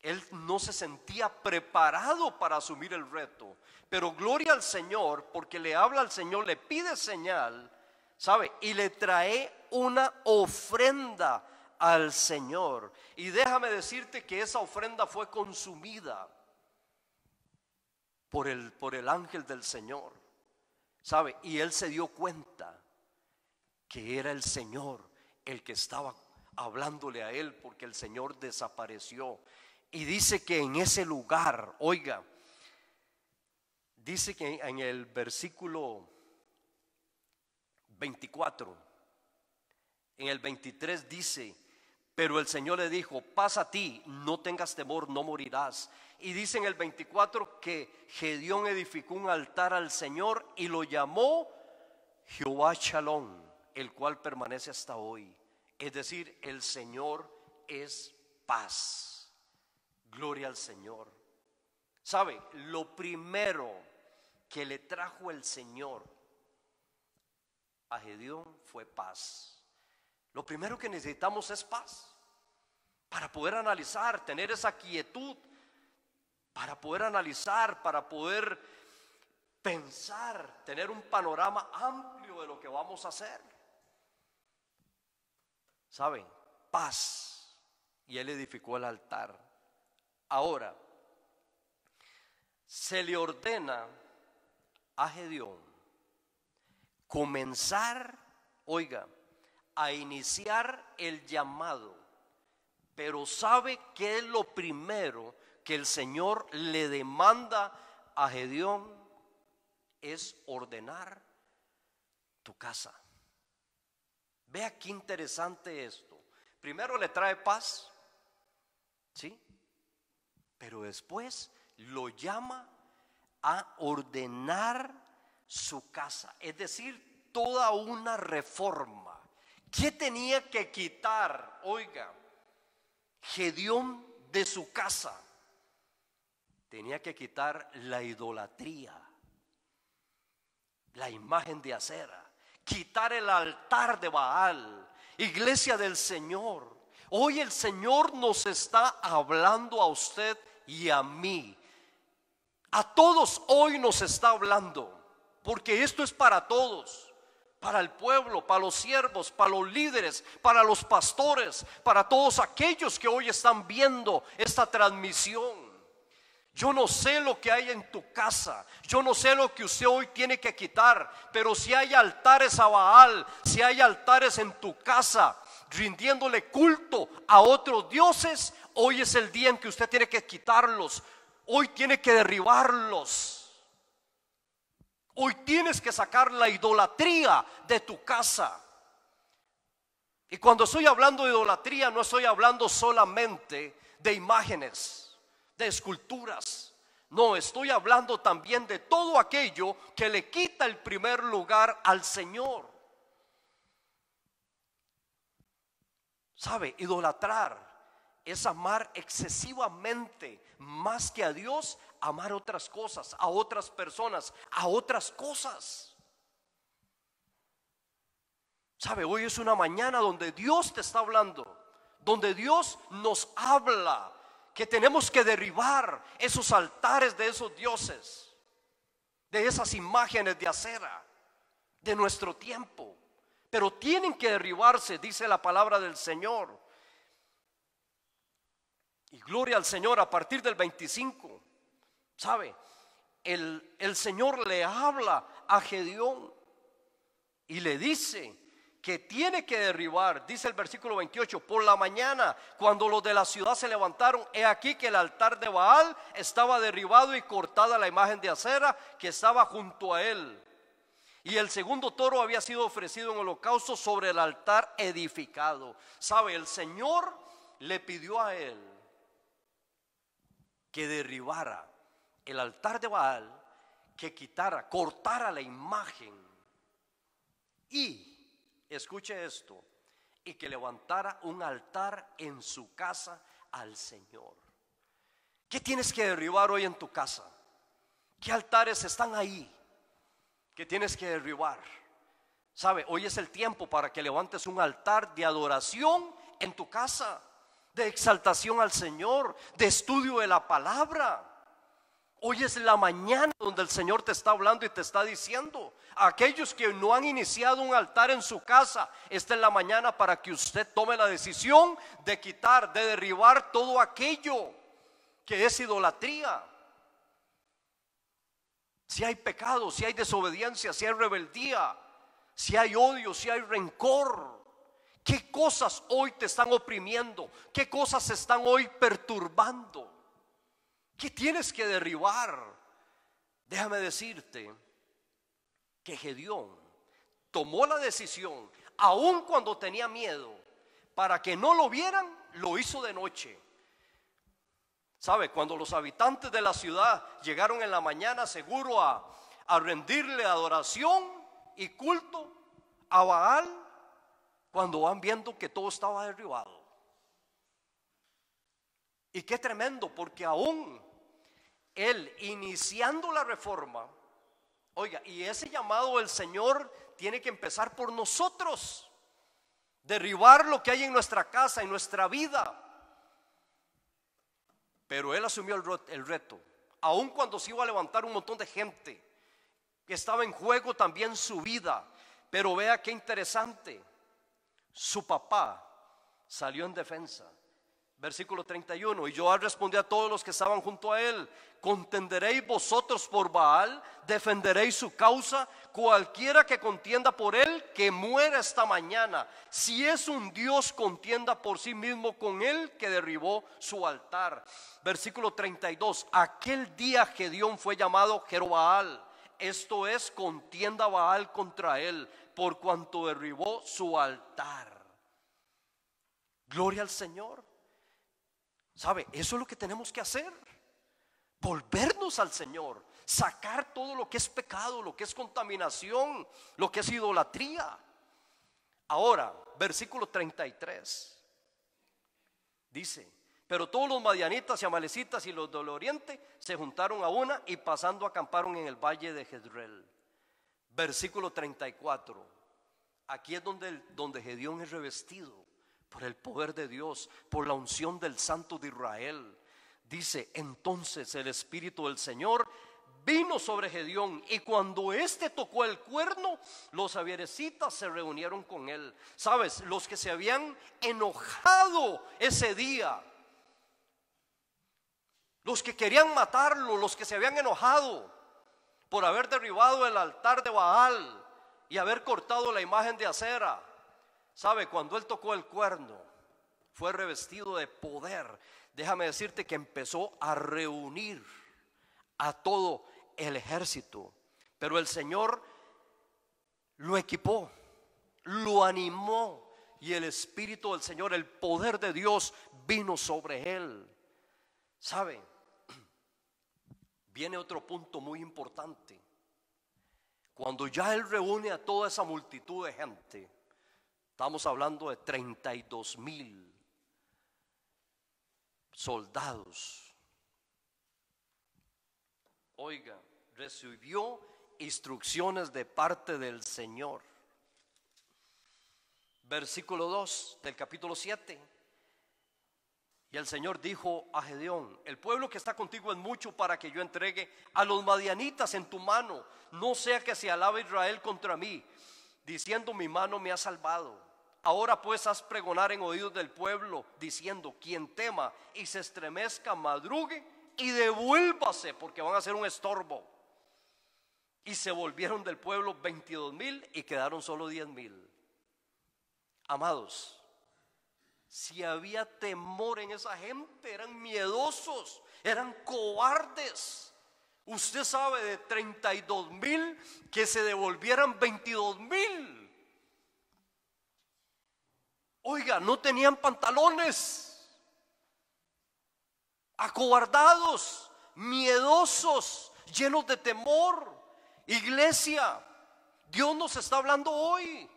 Él no se sentía preparado para asumir el reto. Pero gloria al Señor, porque le habla al Señor, le pide señal, ¿sabe? Y le trae una ofrenda al Señor. Y déjame decirte que esa ofrenda fue consumida por el ángel del Señor, ¿sabe? Y él se dio cuenta que era el Señor el que estaba hablándole a él, porque el Señor desapareció. Y dice que en ese lugar, oiga, dice que en el versículo 24, en el 23 dice: pero el Señor le dijo: pasa a ti, no tengas temor, no morirás. Y dice en el 24 que Gedeón edificó un altar al Señor y lo llamó Jehová Shalom, el cual permanece hasta hoy. Es decir, el Señor es paz. Gloria al Señor. ¿Sabe? Lo primero que le trajo el Señor a Gedeón fue paz. Lo primero que necesitamos es paz para poder analizar, tener esa quietud, para poder analizar, para poder pensar, tener un panorama amplio de lo que vamos a hacer. ¿Saben? Paz. Y él edificó el altar. Ahora, se le ordena a Gedeón comenzar, oiga, a iniciar el llamado. Pero ¿sabe qué es lo primero que el Señor le demanda a Gedeón? Es ordenar tu casa. Vea qué interesante esto. Primero le trae paz, ¿sí? Pero después lo llama a ordenar su casa. Es decir, toda una reforma. ¿Qué tenía que quitar, oiga, Gedeón de su casa? Tenía que quitar la idolatría, la imagen de acera, quitar el altar de Baal. Iglesia del Señor, hoy el Señor nos está hablando a usted y a mí. A todos hoy nos está hablando, porque esto es para todos. Para el pueblo, para los siervos, para los líderes, para los pastores, para todos aquellos que hoy están viendo esta transmisión. Yo no sé lo que hay en tu casa, yo no sé lo que usted hoy tiene que quitar, pero si hay altares a Baal, si hay altares en tu casa, rindiéndole culto a otros dioses, hoy es el día en que usted tiene que quitarlos, hoy tiene que derribarlos. Hoy tienes que sacar la idolatría de tu casa. Y cuando estoy hablando de idolatría, no estoy hablando solamente de imágenes, de esculturas. No, estoy hablando también de todo aquello que le quita el primer lugar al Señor. ¿Sabe? Idolatrar es amar excesivamente, más que a Dios, amar otras cosas, a otras personas, a otras cosas. ¿Sabe? Hoy es una mañana donde Dios te está hablando, donde Dios nos habla que tenemos que derribar esos altares de esos dioses, de esas imágenes de acera de nuestro tiempo. Pero tienen que derribarse, dice la palabra del Señor. Y gloria al Señor, a partir del 25, ¿sabe? El Señor le habla a Gedeón y le dice que tiene que derribar. Dice el versículo 28, por la mañana, cuando los de la ciudad se levantaron, he aquí que el altar de Baal estaba derribado y cortada la imagen de acera que estaba junto a él. Y el segundo toro había sido ofrecido en holocausto sobre el altar edificado. ¿Sabe? El Señor le pidió a él que derribara el altar de Baal, que quitara, cortara la imagen y, escuche esto, y que levantara un altar en su casa al Señor. ¿Qué tienes que derribar hoy en tu casa? ¿Qué altares están ahí que tienes que derribar? ¿Sabe? Hoy es el tiempo para que levantes un altar de adoración en tu casa, de exaltación al Señor, de estudio de la palabra. Hoy es la mañana donde el Señor te está hablando y te está diciendo: a aquellos que no han iniciado un altar en su casa, esta es la mañana para que usted tome la decisión de quitar, de derribar todo aquello que es idolatría. Si hay pecado, si hay desobediencia, si hay rebeldía, si hay odio, si hay rencor, ¿qué cosas hoy te están oprimiendo? ¿Qué cosas están hoy perturbando? ¿Qué tienes que derribar? Déjame decirte que Gedeón tomó la decisión, aun cuando tenía miedo, para que no lo vieran, lo hizo de noche. ¿Sabe? Cuando los habitantes de la ciudad llegaron en la mañana seguro a rendirle adoración y culto a Baal, cuando van viendo que todo estaba derribado. Y qué tremendo, porque aún él iniciando la reforma, oiga, y ese llamado del Señor tiene que empezar por nosotros, derribar lo que hay en nuestra casa, en nuestra vida. Pero él asumió el reto, aun cuando se iba a levantar un montón de gente, que estaba en juego también su vida. Pero vea qué interesante, su papá salió en defensa. Versículo 31, y Joab respondió a todos los que estaban junto a él: ¿contenderéis vosotros por Baal? ¿Defenderéis su causa? Cualquiera que contienda por él, que muera esta mañana. Si es un Dios, contienda por sí mismo con él que derribó su altar. Versículo 32, aquel día Gedeón fue llamado Jerubbaal, esto es, contienda Baal contra él, por cuanto derribó su altar. Gloria al Señor. ¿Sabe? Eso es lo que tenemos que hacer. Volvernos al Señor, sacar todo lo que es pecado, lo que es contaminación, lo que es idolatría. Ahora, versículo 33 dice: pero todos los madianitas y amalecitas y los del oriente se juntaron a una y pasando acamparon en el valle de Jezreel. Versículo 34, aquí es donde Gedeón es revestido por el poder de Dios, por la unción del Santo de Israel. Dice: entonces el Espíritu del Señor vino sobre Gedeón, y cuando éste tocó el cuerno, los abiezritas se reunieron con él. ¿Sabes? Los que se habían enojado ese día, los que querían matarlo, los que se habían enojado por haber derribado el altar de Baal y haber cortado la imagen de acera, ¿sabe? Cuando él tocó el cuerno, fue revestido de poder. Déjame decirte que empezó a reunir a todo el ejército. Pero el Señor lo equipó, lo animó, y el Espíritu del Señor, el poder de Dios, vino sobre él. ¿Sabe? Viene otro punto muy importante. Cuando ya él reúne a toda esa multitud de gente, estamos hablando de 32,000 soldados. Oiga, recibió instrucciones de parte del Señor. Versículo 2 del capítulo 7. Y el Señor dijo a Gedeón: el pueblo que está contigo es mucho para que yo entregue a los madianitas en tu mano. No sea que se alabe Israel contra mí, diciendo: mi mano me ha salvado. Ahora pues haz pregonar en oídos del pueblo, diciendo: quien tema y se estremezca, madrugue y devuélvase, porque van a ser un estorbo. Y se volvieron del pueblo 22,000 y quedaron solo 10,000. Amados, si había temor en esa gente, eran miedosos, eran cobardes. Usted sabe de 32,000 que se devolvieran 22,000. Oiga, no tenían pantalones, acobardados, miedosos, llenos de temor. Iglesia, Dios nos está hablando hoy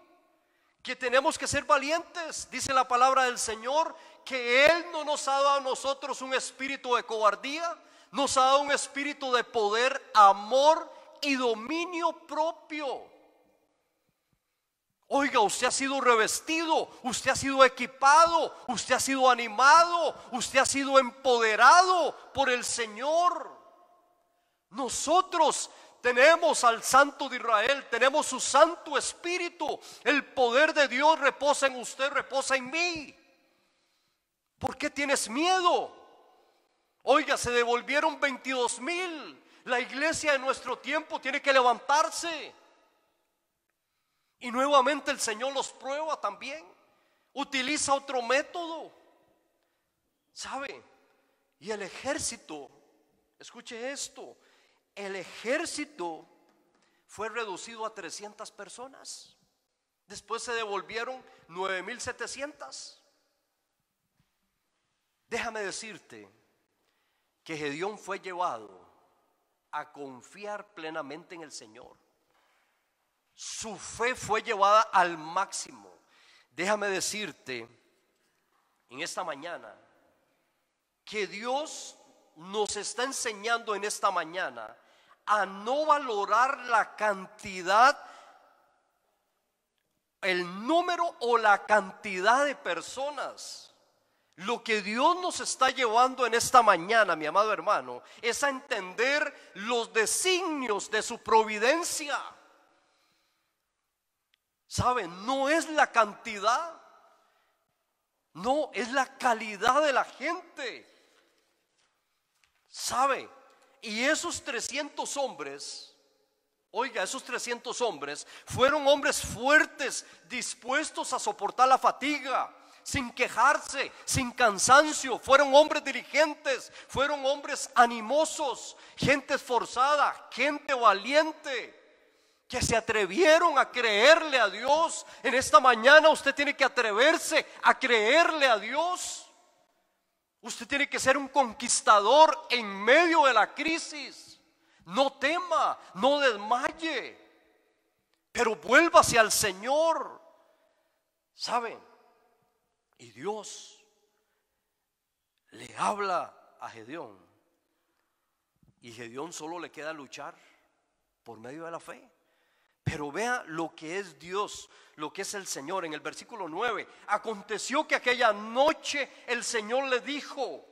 que tenemos que ser valientes. Dice la palabra del Señor que Él no nos ha dado a nosotros un espíritu de cobardía, nos ha dado un espíritu de poder, amor y dominio propio. Oiga, usted ha sido revestido, usted ha sido equipado, usted ha sido animado, usted ha sido empoderado por el Señor. Nosotros tenemos al Santo de Israel, tenemos su Santo Espíritu. El poder de Dios reposa en usted, reposa en mí. ¿Por qué tienes miedo? Oiga, se devolvieron 22,000. La iglesia de nuestro tiempo tiene que levantarse. Y nuevamente el Señor los prueba también. Utiliza otro método, ¿sabe? Y el ejército, escuche esto, el ejército fue reducido a 300 personas. Después se devolvieron 9,700. Déjame decirte que Gedeón fue llevado a confiar plenamente en el Señor. Su fe fue llevada al máximo. Déjame decirte en esta mañana que Dios nos está enseñando en esta mañana a no valorar la cantidad, el número o la cantidad de personas. Lo que Dios nos está llevando en esta mañana, mi amado hermano, es a entender los designios de su providencia. ¿Saben? No es la cantidad, no, es la calidad de la gente. ¿Sabe? Y esos 300 hombres, oiga, esos 300 hombres fueron hombres fuertes, dispuestos a soportar la fatiga, sin quejarse, sin cansancio. Fueron hombres diligentes, fueron hombres animosos, gente esforzada, gente valiente, que se atrevieron a creerle a Dios. En esta mañana usted tiene que atreverse a creerle a Dios. Usted tiene que ser un conquistador en medio de la crisis. No tema, no desmaye, pero vuélvase al Señor. ¿Saben? Y Dios le habla a Gedeón, y Gedeón solo le queda luchar por medio de la fe. Pero vea lo que es Dios, lo que es el Señor. En el versículo 9, aconteció que aquella noche el Señor le dijo,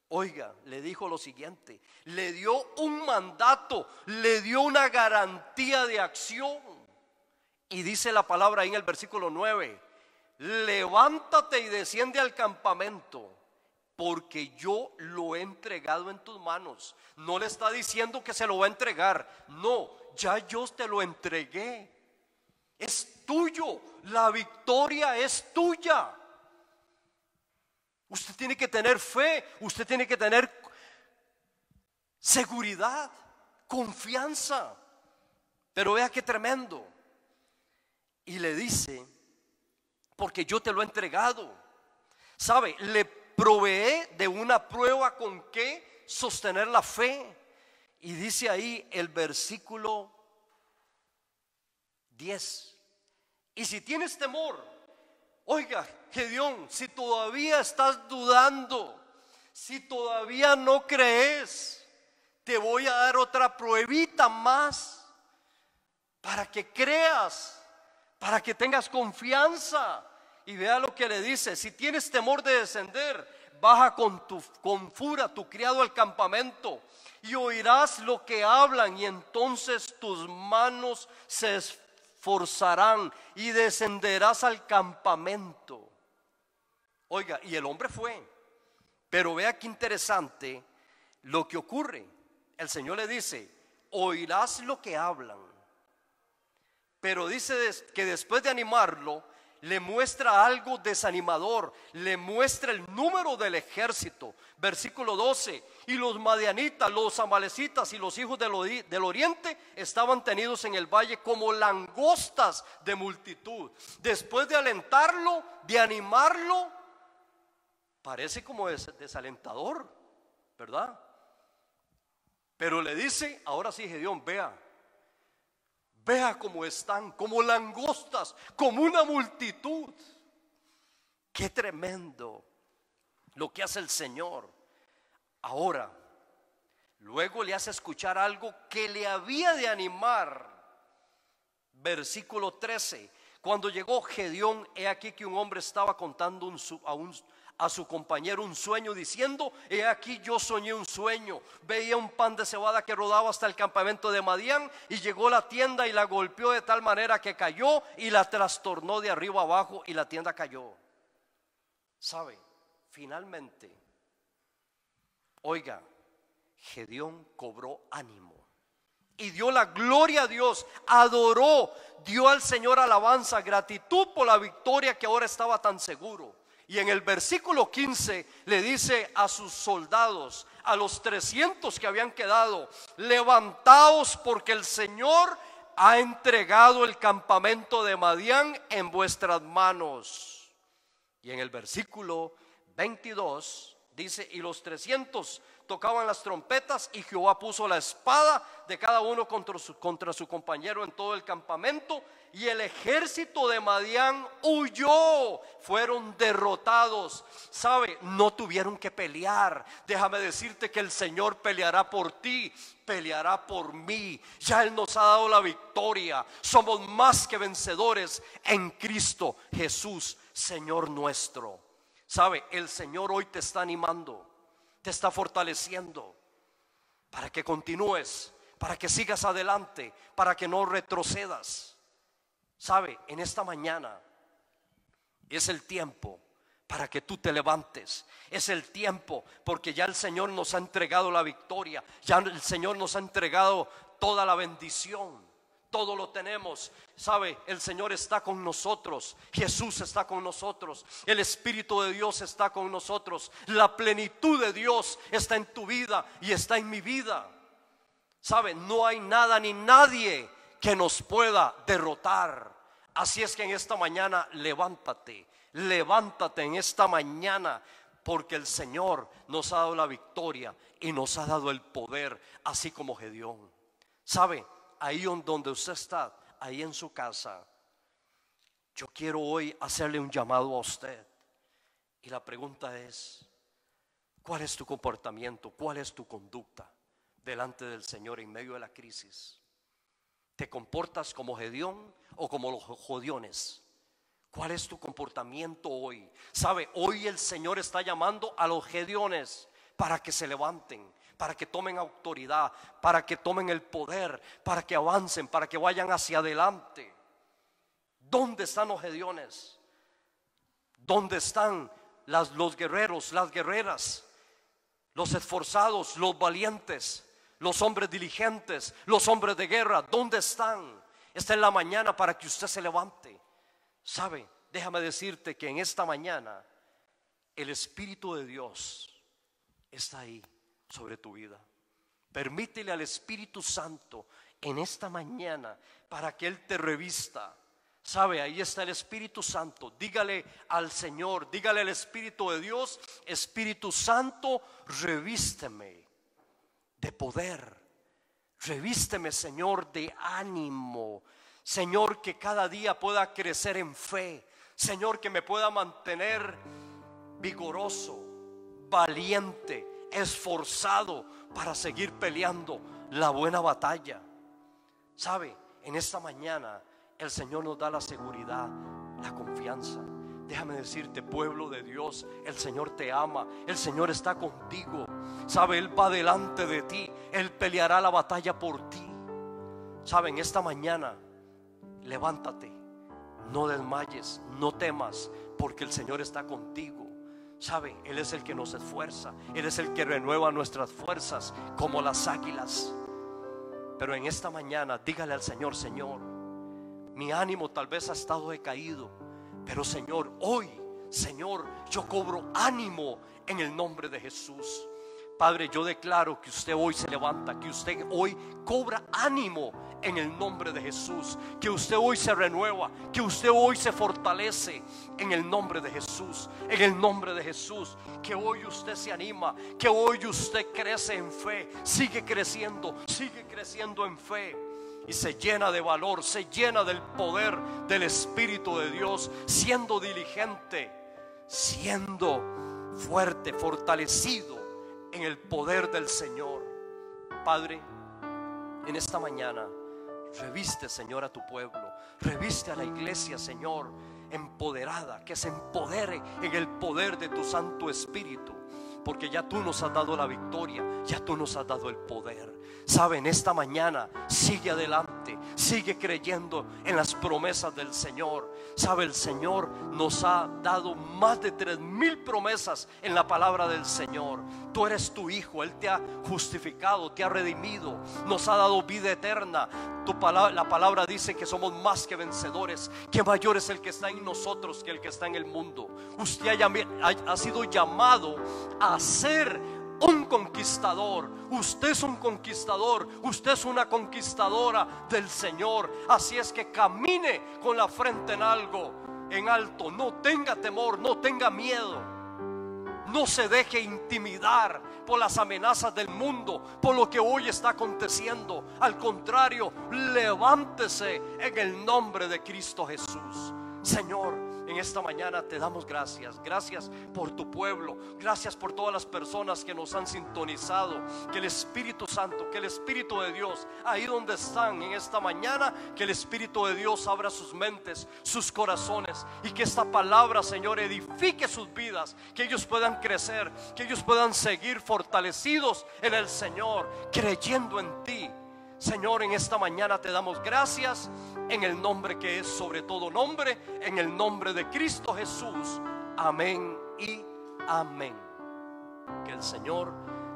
oiga, le dijo lo siguiente, le dio un mandato, le dio una garantía de acción. Y dice la palabra ahí en el versículo 9, levántate y desciende al campamento, porque yo lo he entregado en tus manos. No le está diciendo que se lo va a entregar, no, ya yo te lo entregué. Es tuyo, la victoria es tuya. Usted tiene que tener fe, usted tiene que tener seguridad, confianza. Pero vea qué tremendo. Y le dice, porque yo te lo he entregado. ¿Sabe? Le proveé de una prueba con que sostener la fe. Y dice ahí el versículo 10. Y si tienes temor, oiga, Gedeón, si todavía estás dudando, si todavía no crees, te voy a dar otra pruebita más para que creas, para que tengas confianza. Y vea lo que le dice, si tienes temor de descender, baja con furia tu criado al campamento y oirás lo que hablan, y entonces tus manos se esforzarán y descenderás al campamento. Oiga, y el hombre fue, pero vea qué interesante lo que ocurre. El Señor le dice, oirás lo que hablan, pero dice que después de animarlo, le muestra algo desanimador, le muestra el número del ejército. Versículo 12, y los madianitas, los amalecitas y los hijos del oriente estaban tenidos en el valle como langostas de multitud. Después de alentarlo, de animarlo, parece como desalentador, ¿verdad? Pero le dice, ahora sí Gedeón, vea cómo están, como langostas, como una multitud. Qué tremendo lo que hace el Señor. Ahora, luego le hace escuchar algo que le había de animar. Versículo 13. Cuando llegó Gedeón, he aquí que un hombre estaba contando a su compañero un sueño, diciendo: he aquí yo soñé un sueño, veía un pan de cebada que rodaba hasta el campamento de Madián, y llegó a la tienda y la golpeó de tal manera que cayó y la trastornó de arriba abajo, y la tienda cayó. ¿Sabe? Finalmente, oiga, Gedeón cobró ánimo y dio la gloria a Dios, adoró, dio al Señor alabanza, gratitud por la victoria que ahora estaba tan seguro. Y en el versículo 15 le dice a sus soldados, a los 300 que habían quedado: levantaos, porque el Señor ha entregado el campamento de Madián en vuestras manos. Y en el versículo 22 dice: y los 300 tocaban las trompetas, y Jehová puso la espada de cada uno contra su compañero en todo el campamento, y el ejército de Madián huyó, fueron derrotados. ¿Sabe? No tuvieron que pelear. Déjame decirte que el Señor peleará por ti, peleará por mí. Ya Él nos ha dado la victoria. Somos más que vencedores en Cristo Jesús, Señor nuestro. ¿Sabe? El Señor hoy te está animando, te está fortaleciendo para que continúes, para que sigas adelante, para que no retrocedas. ¿Sabe? En esta mañana es el tiempo para que tú te levantes. Es el tiempo porque ya el Señor nos ha entregado la victoria. Ya el Señor nos ha entregado toda la bendición. Todo lo tenemos. ¿Sabe? El Señor está con nosotros. Jesús está con nosotros. El Espíritu de Dios está con nosotros. La plenitud de Dios está en tu vida y está en mi vida. ¿Sabe? No hay nada ni nadie que nos pueda derrotar. Así es que en esta mañana levántate en esta mañana, porque el Señor nos ha dado la victoria y nos ha dado el poder, así como Gedeón. ¿Sabe? Ahí donde usted está, ahí en su casa, yo quiero hoy hacerle un llamado a usted. Y la pregunta es: ¿cuál es tu comportamiento? ¿Cuál es tu conducta delante del Señor en medio de la crisis? ¿Te comportas como Gedeón o como los jodiones? ¿Cuál es tu comportamiento hoy? ¿Sabe? Hoy el Señor está llamando a los Gedeones para que se levanten, para que tomen autoridad, para que tomen el poder, para que avancen, para que vayan hacia adelante. ¿Dónde están los Gedeones? ¿Dónde están los guerreros, las guerreras, los esforzados, los valientes, los hombres diligentes, los hombres de guerra? ¿Dónde están? Esta es la mañana para que usted se levante. ¿Sabe? Déjame decirte que en esta mañana el Espíritu de Dios está ahí sobre tu vida. Permítele al Espíritu Santo en esta mañana para que Él te revista. ¿Sabe? Ahí está el Espíritu Santo. Dígale al Señor, dígale al Espíritu de Dios: Espíritu Santo, revísteme de poder. Revísteme, Señor, de ánimo. Señor, que cada día pueda crecer en fe. Señor, que me pueda mantener vigoroso, valiente, esforzado para seguir peleando la buena batalla. ¿Sabe? En esta mañana el Señor nos da la seguridad, la confianza. Déjame decirte, pueblo de Dios, el Señor te ama, el Señor está contigo. ¿Sabe? Él va delante de ti, Él peleará la batalla por ti. ¿Sabe? En esta mañana levántate, no desmayes, no temas, porque el Señor está contigo. ¿Sabe? Él es el que nos esfuerza, Él es el que renueva nuestras fuerzas como las águilas. Pero en esta mañana dígale al Señor: Señor, mi ánimo tal vez ha estado decaído, Pero Señor, hoy, Señor, yo cobro ánimo en el nombre de Jesús. Padre, yo declaro que usted hoy se levanta, que usted hoy cobra ánimo en el nombre de Jesús, que usted hoy se renueva, que usted hoy se fortalece en el nombre de Jesús, en el nombre de Jesús, que hoy usted se anima, que hoy usted crece en fe, sigue creciendo en fe y se llena de valor, se llena del poder del Espíritu de Dios, siendo diligente, siendo fuerte, fortalecido en el poder del Señor. Padre, en esta mañana reviste, Señor, a tu pueblo, reviste a la iglesia, Señor, empoderada, que se empodere en el poder de tu Santo Espíritu, porque ya tú nos has dado la victoria, ya tú nos has dado el poder. Sabe, en esta mañana sigue adelante, sigue creyendo en las promesas del Señor. Sabe, el Señor nos ha dado más de 3,000 promesas en la palabra del Señor. Tú eres tu hijo, Él te ha justificado, te ha redimido, nos ha dado vida eterna. La palabra dice que somos más que vencedores, que mayor es el que está en nosotros que el que está en el mundo. Usted ha sido llamado a ser un conquistador. Usted es un conquistador, usted es una conquistadora del Señor. Así es que camine con la frente en alto. No tenga temor, no tenga miedo. No se deje intimidar por las amenazas del mundo, por lo que hoy está aconteciendo. Al contrario, levántese en el nombre de Cristo Jesús. Señor, en esta mañana te damos gracias. Gracias por tu pueblo. Gracias por todas las personas que nos han sintonizado. Que el Espíritu Santo, que el Espíritu de Dios, ahí donde están en esta mañana, que el Espíritu de Dios abra sus mentes, sus corazones, y que esta palabra, Señor, edifique sus vidas. Que ellos puedan crecer, que ellos puedan seguir fortalecidos en el Señor, creyendo en ti. Señor, en esta mañana te damos gracias en el nombre que es sobre todo nombre, en el nombre de Cristo Jesús. Amén y amén. Que el Señor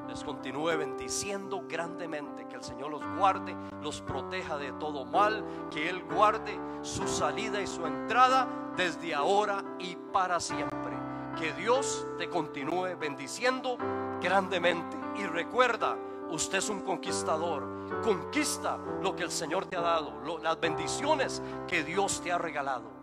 les continúe bendiciendo grandemente, que el Señor los guarde, los proteja de todo mal, que Él guarde su salida y su entrada desde ahora y para siempre. Que Dios te continúe bendiciendo grandemente. Y recuerda, usted es un conquistador. Conquista lo que el Señor te ha dado, las bendiciones que Dios te ha regalado.